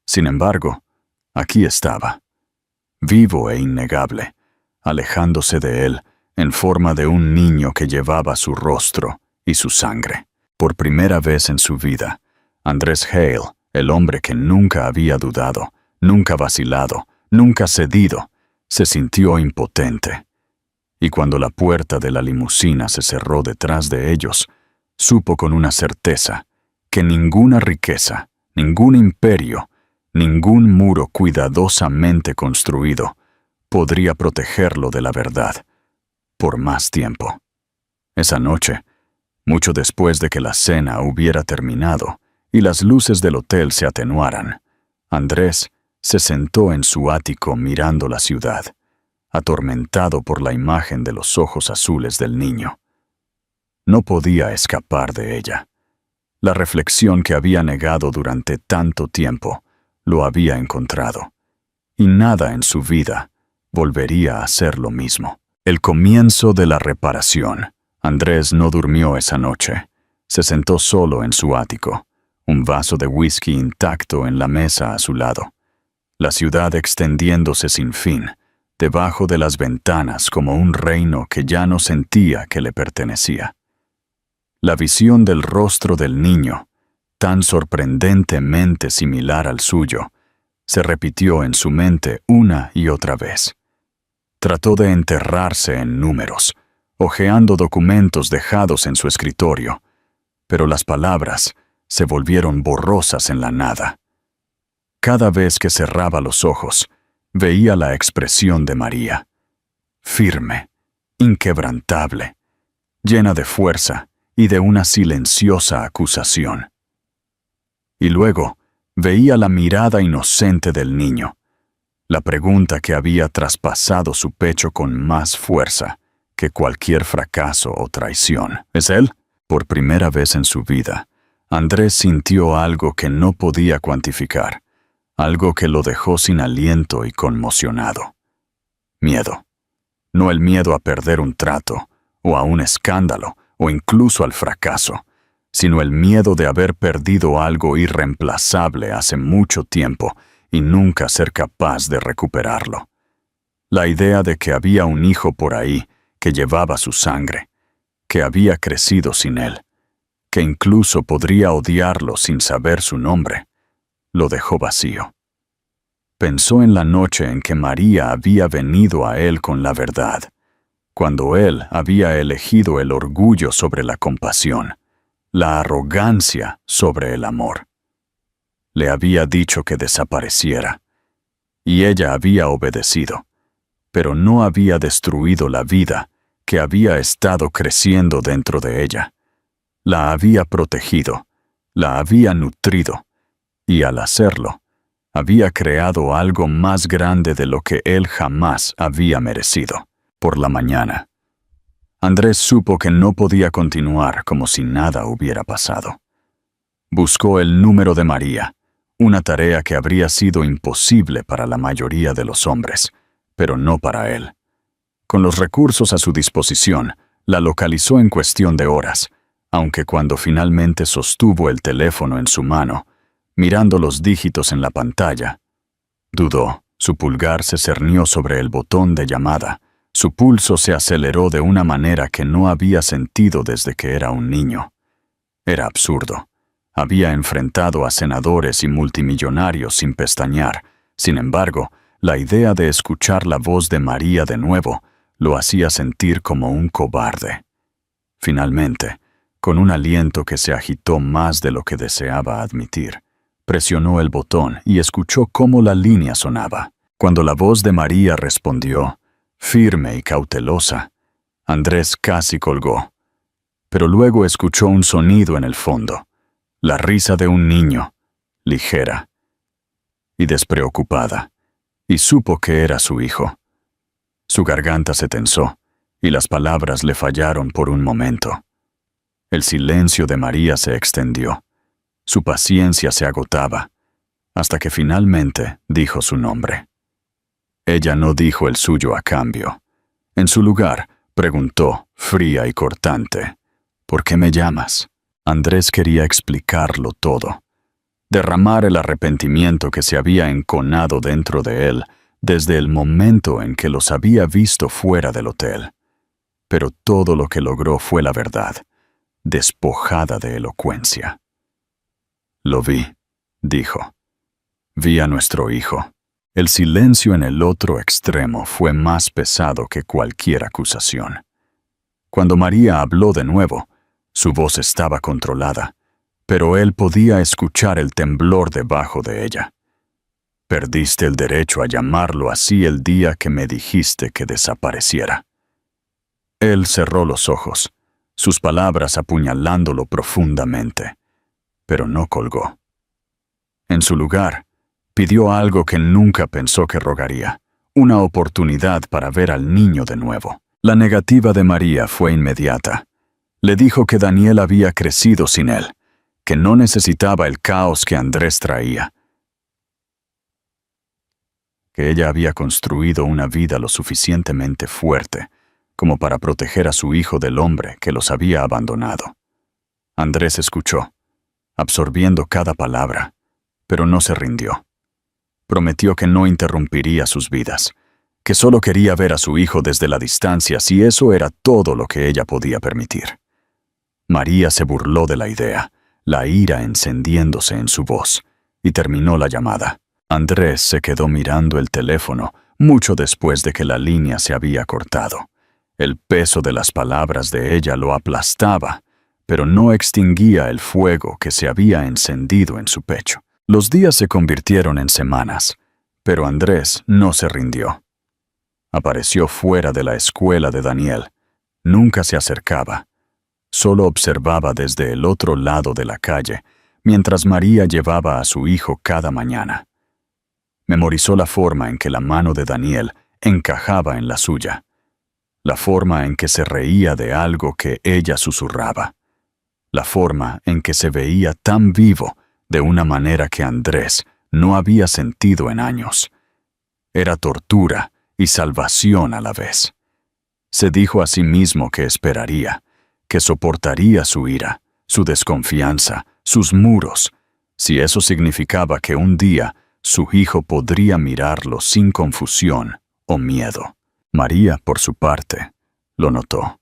Sin embargo, aquí estaba, vivo e innegable, alejándose de él en forma de un niño que llevaba su rostro y su sangre. Por primera vez en su vida, Andrés Hale, el hombre que nunca había dudado, nunca vacilado, nunca cedido, se sintió impotente. Y cuando la puerta de la limusina se cerró detrás de ellos, supo con una certeza que ninguna riqueza, ningún imperio, ningún muro cuidadosamente construido podría protegerlo de la verdad por más tiempo. Esa noche, mucho después de que la cena hubiera terminado y las luces del hotel se atenuaran, Andrés se sentó en su ático mirando la ciudad, atormentado por la imagen de los ojos azules del niño. No podía escapar de ella. La reflexión que había negado durante tanto tiempo lo había encontrado, y nada en su vida volvería a ser lo mismo. El comienzo de la reparación. Andrés no durmió esa noche. Se sentó solo en su ático, un vaso de whisky intacto en la mesa a su lado. La ciudad extendiéndose sin fin, debajo de las ventanas como un reino que ya no sentía que le pertenecía. La visión del rostro del niño, tan sorprendentemente similar al suyo, se repitió en su mente una y otra vez. Trató de enterrarse en números, hojeando documentos dejados en su escritorio, pero las palabras se volvieron borrosas en la nada. Cada vez que cerraba los ojos, veía la expresión de María, firme, inquebrantable, llena de fuerza y de una silenciosa acusación. Y luego veía la mirada inocente del niño, la pregunta que había traspasado su pecho con más fuerza que cualquier fracaso o traición. ¿Es él? Por primera vez en su vida, Andrés sintió algo que no podía cuantificar, algo que lo dejó sin aliento y conmocionado. Miedo. No el miedo a perder un trato, o a un escándalo, o incluso al fracaso, sino el miedo de haber perdido algo irreemplazable hace mucho tiempo y nunca ser capaz de recuperarlo. La idea de que había un hijo por ahí que llevaba su sangre, que había crecido sin él, que incluso podría odiarlo sin saber su nombre, lo dejó vacío. Pensó en la noche en que María había venido a él con la verdad, cuando él había elegido el orgullo sobre la compasión, la arrogancia sobre el amor. Le había dicho que desapareciera, y ella había obedecido, pero no había destruido la vida que había estado creciendo dentro de ella. La había protegido, la había nutrido, y al hacerlo, había creado algo más grande de lo que él jamás había merecido. Por la mañana, Andrés supo que no podía continuar como si nada hubiera pasado. Buscó el número de María, una tarea que habría sido imposible para la mayoría de los hombres, pero no para él. Con los recursos a su disposición, la localizó en cuestión de horas, aunque cuando finalmente sostuvo el teléfono en su mano, mirando los dígitos en la pantalla, dudó. Su pulgar se cernió sobre el botón de llamada. Su pulso se aceleró de una manera que no había sentido desde que era un niño. Era absurdo. Había enfrentado a senadores y multimillonarios sin pestañear. Sin embargo, la idea de escuchar la voz de María de nuevo lo hacía sentir como un cobarde. Finalmente, con un aliento que se agitó más de lo que deseaba admitir, presionó el botón y escuchó cómo la línea sonaba. Cuando la voz de María respondió, firme y cautelosa, Andrés casi colgó. Pero luego escuchó un sonido en el fondo, la risa de un niño, ligera y despreocupada, y supo que era su hijo. Su garganta se tensó, y las palabras le fallaron por un momento. El silencio de María se extendió. Su paciencia se agotaba, hasta que finalmente dijo su nombre. Ella no dijo el suyo a cambio. En su lugar, preguntó, fría y cortante, ¿por qué me llamas? Andrés quería explicarlo todo, derramar el arrepentimiento que se había enconado dentro de él desde el momento en que los había visto fuera del hotel. Pero todo lo que logró fue la verdad, despojada de elocuencia. Lo vi, dijo. Vi a nuestro hijo. El silencio en el otro extremo fue más pesado que cualquier acusación. Cuando María habló de nuevo, su voz estaba controlada, pero él podía escuchar el temblor debajo de ella. Perdiste el derecho a llamarlo así el día que me dijiste que desapareciera. Él cerró los ojos, sus palabras apuñalándolo profundamente, pero no colgó. En su lugar, pidió algo que nunca pensó que rogaría, una oportunidad para ver al niño de nuevo. La negativa de María fue inmediata. Le dijo que Daniel había crecido sin él, que no necesitaba el caos que Andrés traía, que ella había construido una vida lo suficientemente fuerte como para proteger a su hijo del hombre que los había abandonado. Andrés escuchó, absorbiendo cada palabra, pero no se rindió. Prometió que no interrumpiría sus vidas, que solo quería ver a su hijo desde la distancia si eso era todo lo que ella podía permitir. María se burló de la idea, la ira encendiéndose en su voz, y terminó la llamada. Andrés se quedó mirando el teléfono mucho después de que la línea se había cortado. El peso de las palabras de ella lo aplastaba, pero no extinguía el fuego que se había encendido en su pecho. Los días se convirtieron en semanas, pero Andrés no se rindió. Apareció fuera de la escuela de Daniel. Nunca se acercaba. Solo observaba desde el otro lado de la calle, mientras María llevaba a su hijo cada mañana. Memorizó la forma en que la mano de Daniel encajaba en la suya, la forma en que se reía de algo que ella susurraba, la forma en que se veía tan vivo de una manera que Andrés no había sentido en años. Era tortura y salvación a la vez. Se dijo a sí mismo que esperaría, que soportaría su ira, su desconfianza, sus muros, si eso significaba que un día su hijo podría mirarlo sin confusión o miedo. María, por su parte, lo notó.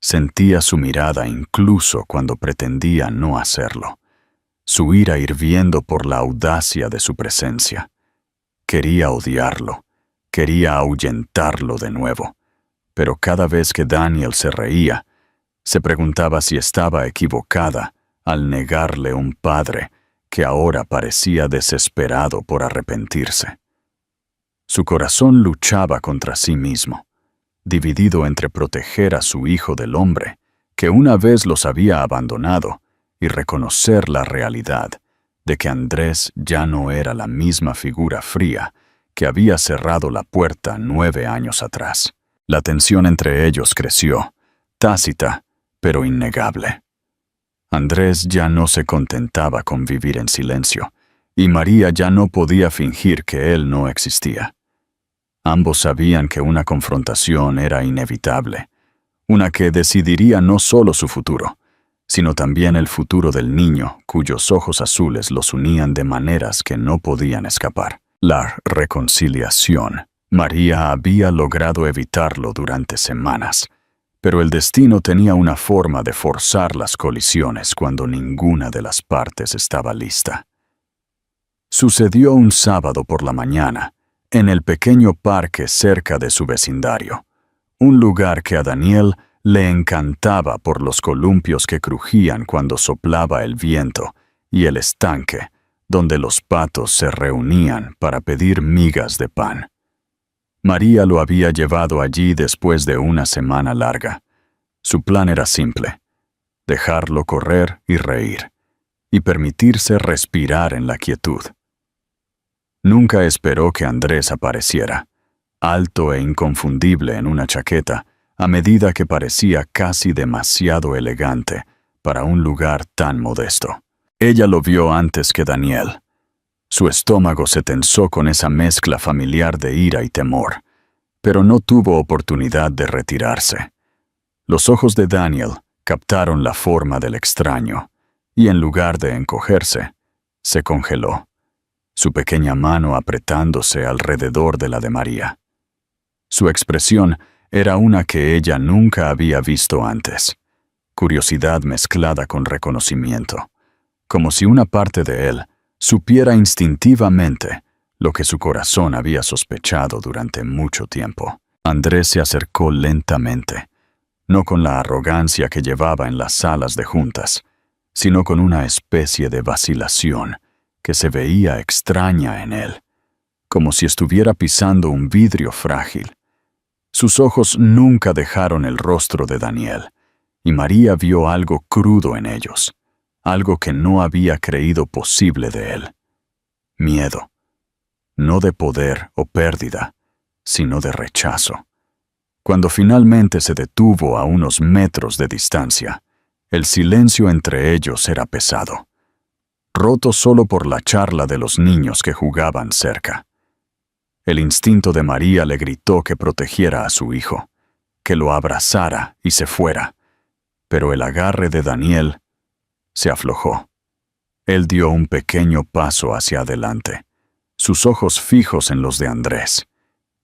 Sentía su mirada incluso cuando pretendía no hacerlo. Su ira hirviendo por la audacia de su presencia. Quería odiarlo, quería ahuyentarlo de nuevo, pero cada vez que Daniel se reía, se preguntaba si estaba equivocada al negarle un padre que ahora parecía desesperado por arrepentirse. Su corazón luchaba contra sí mismo, dividido entre proteger a su hijo del hombre, que una vez los había abandonado, y reconocer la realidad de que Andrés ya no era la misma figura fría que había cerrado la puerta 9 años atrás. La tensión entre ellos creció, tácita, pero innegable. Andrés ya no se contentaba con vivir en silencio. y María ya no podía fingir que él no existía. Ambos sabían que una confrontación era inevitable, una que decidiría no solo su futuro, sino también el futuro del niño cuyos ojos azules los unían de maneras que no podían escapar. La reconciliación. María había logrado evitarlo durante semanas, pero el destino tenía una forma de forzar las colisiones cuando ninguna de las partes estaba lista. Sucedió un sábado por la mañana, en el pequeño parque cerca de su vecindario, un lugar que a Daniel le encantaba por los columpios que crujían cuando soplaba el viento y el estanque, donde los patos se reunían para pedir migas de pan. María lo había llevado allí después de una semana larga. Su plan era simple: dejarlo correr y reír, y permitirse respirar en la quietud. Nunca esperó que Andrés apareciera, alto e inconfundible en una chaqueta, a medida que parecía casi demasiado elegante para un lugar tan modesto. Ella lo vio antes que Daniel. Su estómago se tensó con esa mezcla familiar de ira y temor, pero no tuvo oportunidad de retirarse. Los ojos de Daniel captaron la forma del extraño, y en lugar de encogerse, se congeló, su pequeña mano apretándose alrededor de la de María. Su expresión era una que ella nunca había visto antes, curiosidad mezclada con reconocimiento, como si una parte de él supiera instintivamente lo que su corazón había sospechado durante mucho tiempo. Andrés se acercó lentamente, no con la arrogancia que llevaba en las salas de juntas, sino con una especie de vacilación que se veía extraña en él, como si estuviera pisando un vidrio frágil. Sus ojos nunca dejaron el rostro de Daniel, y María vio algo crudo en ellos, algo que no había creído posible de él. Miedo, no de poder o pérdida, sino de rechazo. Cuando finalmente se detuvo a unos metros de distancia, el silencio entre ellos era pesado, roto solo por la charla de los niños que jugaban cerca. El instinto de María le gritó que protegiera a su hijo, que lo abrazara y se fuera, pero el agarre de Daniel se aflojó. Él dio un pequeño paso hacia adelante, sus ojos fijos en los de Andrés,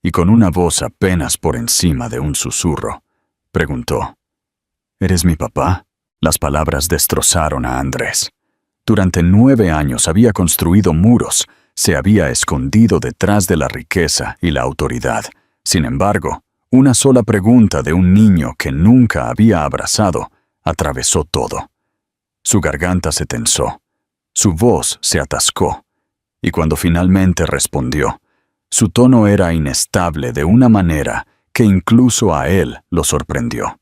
y con una voz apenas por encima de un susurro, preguntó: ¿Eres mi papá? Las palabras destrozaron a Andrés. Durante 9 años había construido muros, se había escondido detrás de la riqueza y la autoridad. Sin embargo, una sola pregunta de un niño que nunca había abrazado atravesó todo. Su garganta se tensó, su voz se atascó, y cuando finalmente respondió, su tono era inestable de una manera que incluso a él lo sorprendió.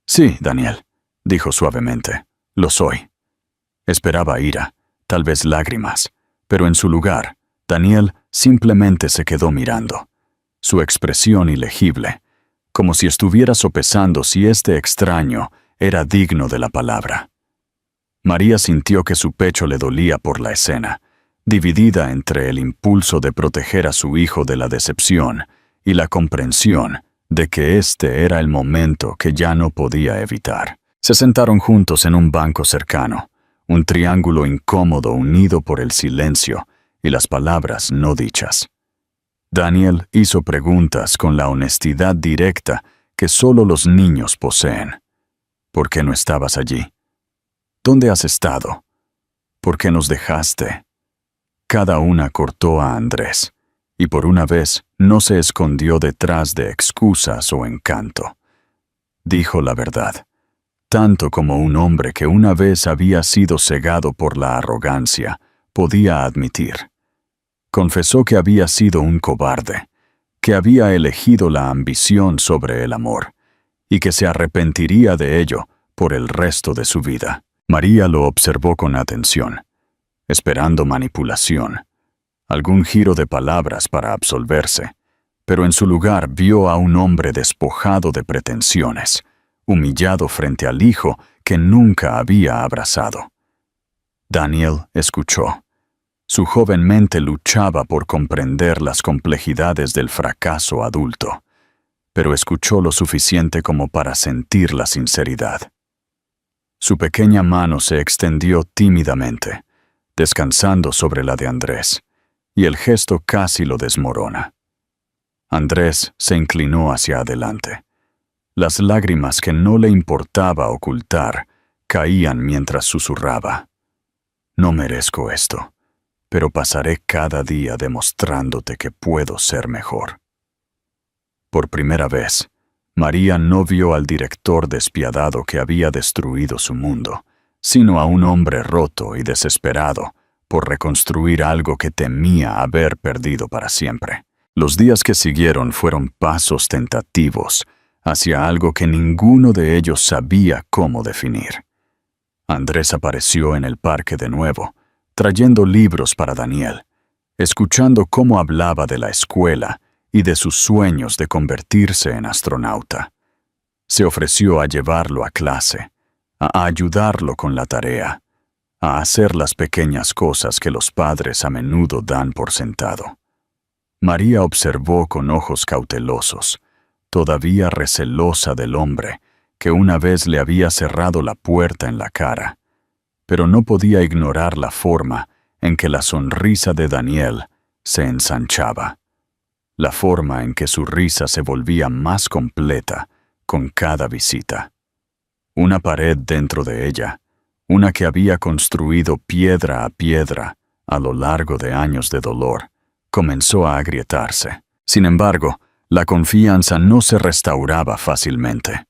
«Sí, Daniel», dijo suavemente, «lo soy». Esperaba ira, tal vez lágrimas, pero en su lugar, Daniel simplemente se quedó mirando, su expresión ilegible, como si estuviera sopesando si este extraño era digno de la palabra. María sintió que su pecho le dolía por la escena, dividida entre el impulso de proteger a su hijo de la decepción y la comprensión de que este era el momento que ya no podía evitar. Se sentaron juntos en un banco cercano, un triángulo incómodo unido por el silencio y las palabras no dichas. Daniel hizo preguntas con la honestidad directa que solo los niños poseen. ¿Por qué no estabas allí? ¿Dónde has estado? ¿Por qué nos dejaste? Cada una cortó a Andrés, y por una vez no se escondió detrás de excusas o encanto. Dijo la verdad, tanto como un hombre que una vez había sido cegado por la arrogancia podía admitir. Confesó que había sido un cobarde, que había elegido la ambición sobre el amor, y que se arrepentiría de ello por el resto de su vida. María lo observó con atención, esperando manipulación, algún giro de palabras para absolverse, pero en su lugar vio a un hombre despojado de pretensiones, humillado frente al hijo que nunca había abrazado. Daniel escuchó. Su joven mente luchaba por comprender las complejidades del fracaso adulto, pero escuchó lo suficiente como para sentir la sinceridad. Su pequeña mano se extendió tímidamente, descansando sobre la de Andrés, y el gesto casi lo desmorona. Andrés se inclinó hacia adelante. Las lágrimas que no le importaba ocultar caían mientras susurraba. No merezco esto, pero pasaré cada día demostrándote que puedo ser mejor. Por primera vez, María no vio al director despiadado que había destruido su mundo, sino a un hombre roto y desesperado por reconstruir algo que temía haber perdido para siempre. Los días que siguieron fueron pasos tentativos hacia algo que ninguno de ellos sabía cómo definir. Andrés apareció en el parque de nuevo, trayendo libros para Daniel, escuchando cómo hablaba de la escuela y de sus sueños de convertirse en astronauta. Se ofreció a llevarlo a clase, a ayudarlo con la tarea, a hacer las pequeñas cosas que los padres a menudo dan por sentado. María observó con ojos cautelosos, todavía recelosa del hombre que una vez le había cerrado la puerta en la cara, pero no podía ignorar la forma en que la sonrisa de Daniel se ensanchaba, la forma en que su risa se volvía más completa con cada visita. Una pared dentro de ella, una que había construido piedra a piedra a lo largo de años de dolor, comenzó a agrietarse. Sin embargo, la confianza no se restauraba fácilmente.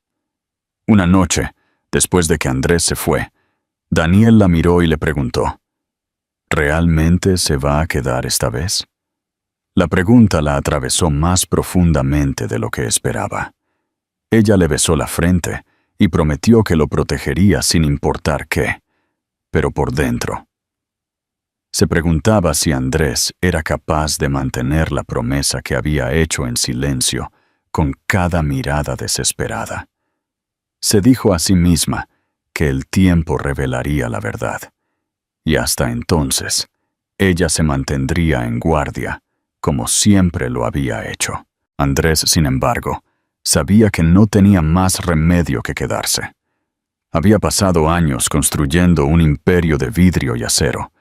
Una noche, después de que Andrés se fue, Daniel la miró y le preguntó, ¿realmente se va a quedar esta vez? La pregunta la atravesó más profundamente de lo que esperaba. Ella le besó la frente y prometió que lo protegería sin importar qué, pero por dentro. Se preguntaba si Andrés era capaz de mantener la promesa que había hecho en silencio con cada mirada desesperada. Se dijo a sí misma que el tiempo revelaría la verdad, y hasta entonces ella se mantendría en guardia, como siempre lo había hecho. Andrés, sin embargo, sabía que no tenía más remedio que quedarse. Había pasado años construyendo un imperio de vidrio y acero,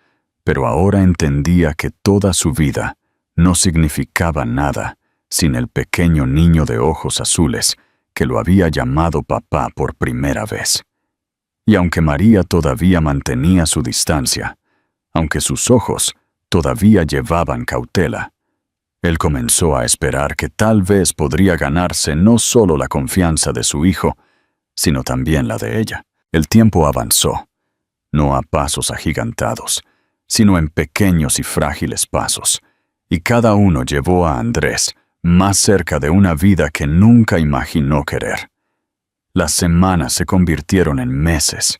pero ahora entendía que toda su vida no significaba nada sin el pequeño niño de ojos azules que lo había llamado papá por primera vez. Y aunque María todavía mantenía su distancia, aunque sus ojos todavía llevaban cautela, él comenzó a esperar que tal vez podría ganarse no solo la confianza de su hijo, sino también la de ella. El tiempo avanzó, no a pasos agigantados, sino en pequeños y frágiles pasos, y cada uno llevó a Andrés más cerca de una vida que nunca imaginó querer. Las semanas se convirtieron en meses,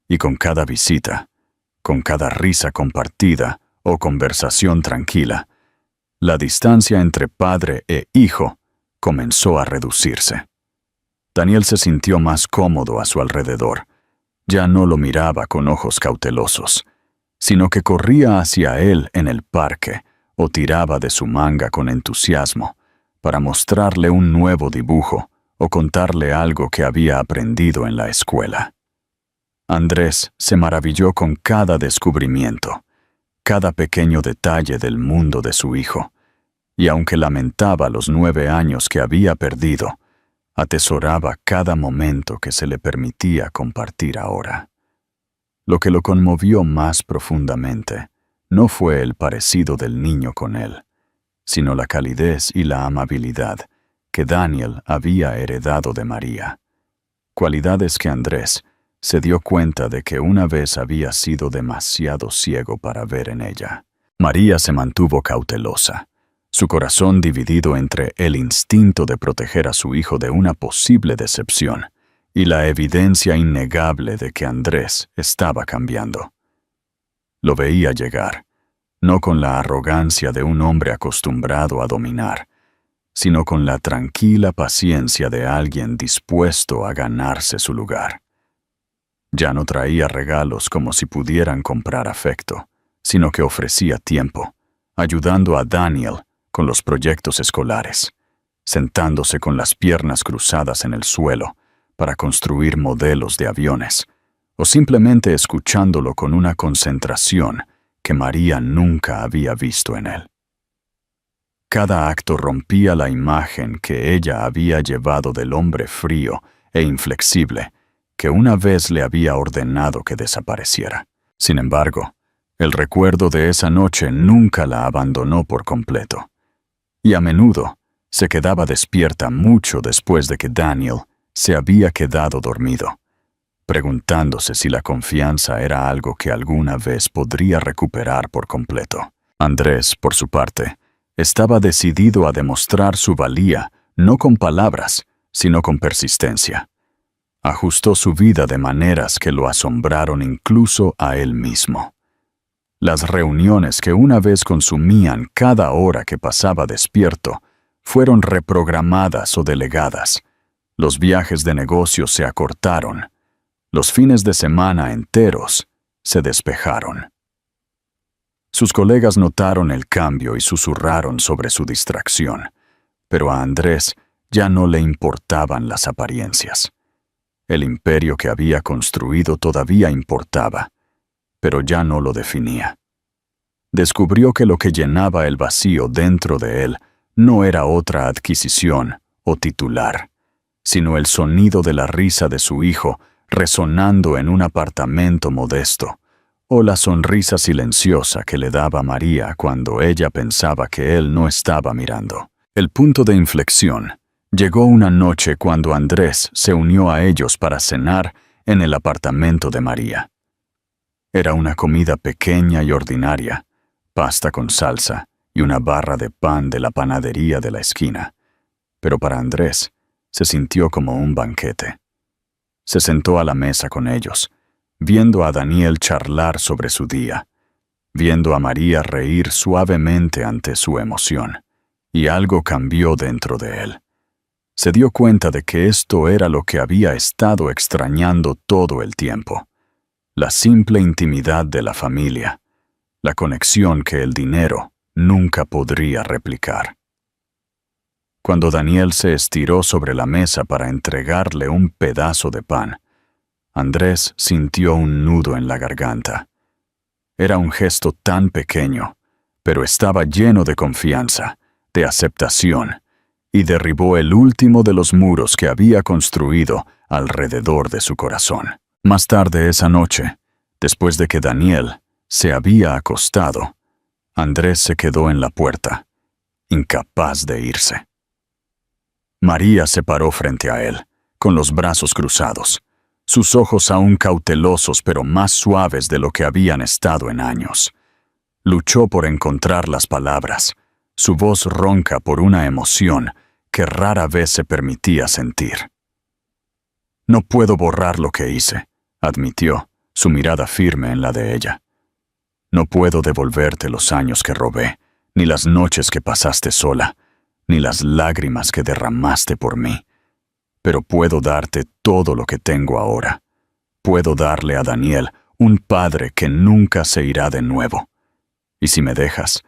y con cada visita, con cada risa compartida o conversación tranquila, la distancia entre padre e hijo comenzó a reducirse. Daniel se sintió más cómodo a su alrededor. Ya no lo miraba con ojos cautelosos, sino que corría hacia él en el parque o tiraba de su manga con entusiasmo para mostrarle un nuevo dibujo o contarle algo que había aprendido en la escuela. Andrés se maravilló con cada descubrimiento, cada pequeño detalle del mundo de su hijo, y aunque lamentaba los 9 años que había perdido, atesoraba cada momento que se le permitía compartir ahora. Lo que lo conmovió más profundamente no fue el parecido del niño con él, sino la calidez y la amabilidad que Daniel había heredado de María, cualidades que Andrés se dio cuenta de que una vez había sido demasiado ciego para ver en ella. María se mantuvo cautelosa, su corazón dividido entre el instinto de proteger a su hijo de una posible decepción y la evidencia innegable de que Andrés estaba cambiando. Lo veía llegar, no con la arrogancia de un hombre acostumbrado a dominar, sino con la tranquila paciencia de alguien dispuesto a ganarse su lugar. Ya no traía regalos como si pudieran comprar afecto, sino que ofrecía tiempo, ayudando a Daniel con los proyectos escolares, sentándose con las piernas cruzadas en el suelo para construir modelos de aviones, o simplemente escuchándolo con una concentración que María nunca había visto en él. Cada acto rompía la imagen que ella había llevado del hombre frío e inflexible que una vez le había ordenado que desapareciera. Sin embargo, el recuerdo de esa noche nunca la abandonó por completo, y a menudo se quedaba despierta mucho después de que Daniel se había quedado dormido, preguntándose si la confianza era algo que alguna vez podría recuperar por completo. Andrés, por su parte, estaba decidido a demostrar su valía no con palabras, sino con persistencia. Ajustó su vida de maneras que lo asombraron incluso a él mismo. Las reuniones que una vez consumían cada hora que pasaba despierto fueron reprogramadas o delegadas. Los viajes de negocios se acortaron. Los fines de semana enteros se despejaron. Sus colegas notaron el cambio y susurraron sobre su distracción, pero a Andrés ya no le importaban las apariencias. El imperio que había construido todavía importaba, pero ya no lo definía. Descubrió que lo que llenaba el vacío dentro de él no era otra adquisición o titular, sino el sonido de la risa de su hijo resonando en un apartamento modesto, o la sonrisa silenciosa que le daba María cuando ella pensaba que él no estaba mirando. El punto de inflexión llegó una noche cuando Andrés se unió a ellos para cenar en el apartamento de María. Era una comida pequeña y ordinaria, pasta con salsa y una barra de pan de la panadería de la esquina, pero para Andrés se sintió como un banquete. Se sentó a la mesa con ellos, viendo a Daniel charlar sobre su día, viendo a María reír suavemente ante su emoción, y algo cambió dentro de él. Se dio cuenta de que esto era lo que había estado extrañando todo el tiempo: la simple intimidad de la familia, la conexión que el dinero nunca podría replicar. Cuando Daniel se estiró sobre la mesa para entregarle un pedazo de pan, Andrés sintió un nudo en la garganta. Era un gesto tan pequeño, pero estaba lleno de confianza, de aceptación, y derribó el último de los muros que había construido alrededor de su corazón. Más tarde esa noche, después de que Daniel se había acostado, Andrés se quedó en la puerta, incapaz de irse. María se paró frente a él, con los brazos cruzados, sus ojos aún cautelosos pero más suaves de lo que habían estado en años. Luchó por encontrar las palabras, su voz ronca por una emoción que rara vez se permitía sentir. «No puedo borrar lo que hice», admitió, su mirada firme en la de ella. «No puedo devolverte los años que robé, ni las noches que pasaste sola, ni las lágrimas que derramaste por mí. Pero puedo darte todo lo que tengo ahora. Puedo darle a Daniel un padre que nunca se irá de nuevo. Y si me dejas,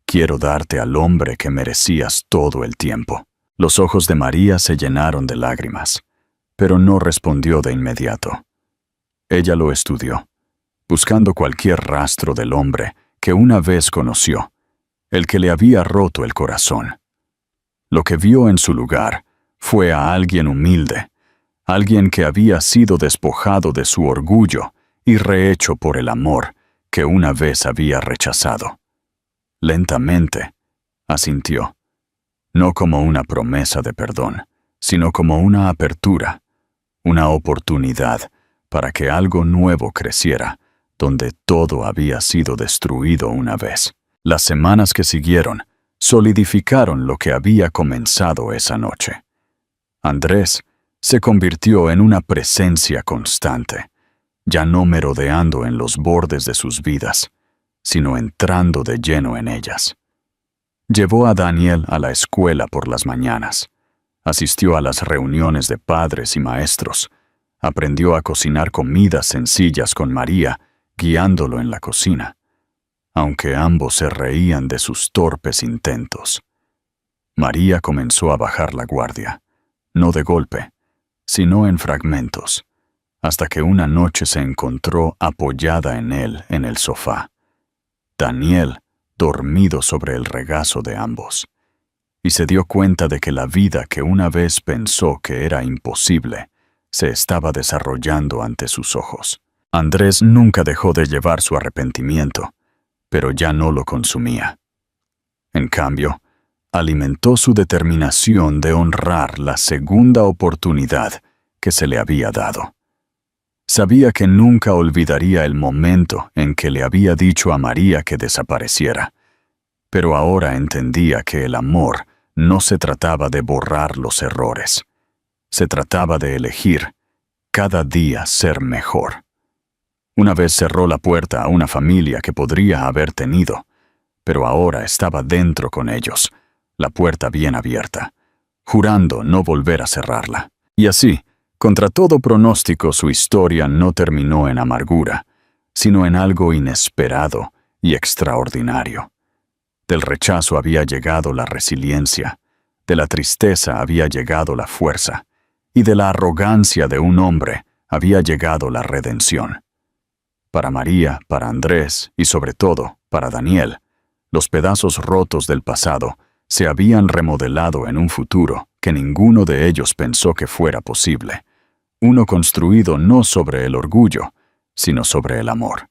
quiero darte al hombre que merecías todo el tiempo». Los ojos de María se llenaron de lágrimas, pero no respondió de inmediato. Ella lo estudió, buscando cualquier rastro del hombre que una vez conoció, el que le había roto el corazón. Lo que vio en su lugar fue a alguien humilde, alguien que había sido despojado de su orgullo y rehecho por el amor que una vez había rechazado. Lentamente, asintió, no como una promesa de perdón, sino como una apertura, una oportunidad para que algo nuevo creciera donde todo había sido destruido una vez. Las semanas que siguieron solidificaron lo que había comenzado esa noche. Andrés se convirtió en una presencia constante, ya no merodeando en los bordes de sus vidas, sino entrando de lleno en ellas. Llevó a Daniel a la escuela por las mañanas, asistió a las reuniones de padres y maestros, aprendió a cocinar comidas sencillas con María, guiándolo en la cocina. aunque ambos se reían de sus torpes intentos. María comenzó a bajar la guardia, no de golpe, sino en fragmentos, hasta que una noche se encontró apoyada en él en el sofá. Daniel dormido sobre el regazo de ambos, y se dio cuenta de que la vida que una vez pensó que era imposible se estaba desarrollando ante sus ojos. Andrés nunca dejó de llevar su arrepentimiento, pero ya no lo consumía. En cambio, alimentó su determinación de honrar la segunda oportunidad que se le había dado. Sabía que nunca olvidaría el momento en que le había dicho a María que desapareciera, pero ahora entendía que el amor no se trataba de borrar los errores. Se trataba de elegir cada día ser mejor. Una vez cerró la puerta a una familia que podría haber tenido, pero ahora estaba dentro con ellos, la puerta bien abierta, jurando no volver a cerrarla. Y así, contra todo pronóstico, su historia no terminó en amargura, sino en algo inesperado y extraordinario. Del rechazo había llegado la resiliencia, de la tristeza había llegado la fuerza, y de la arrogancia de un hombre había llegado la redención. Para María, para Andrés y sobre todo para Daniel, los pedazos rotos del pasado se habían remodelado en un futuro que ninguno de ellos pensó que fuera posible, uno construido no sobre el orgullo, sino sobre el amor.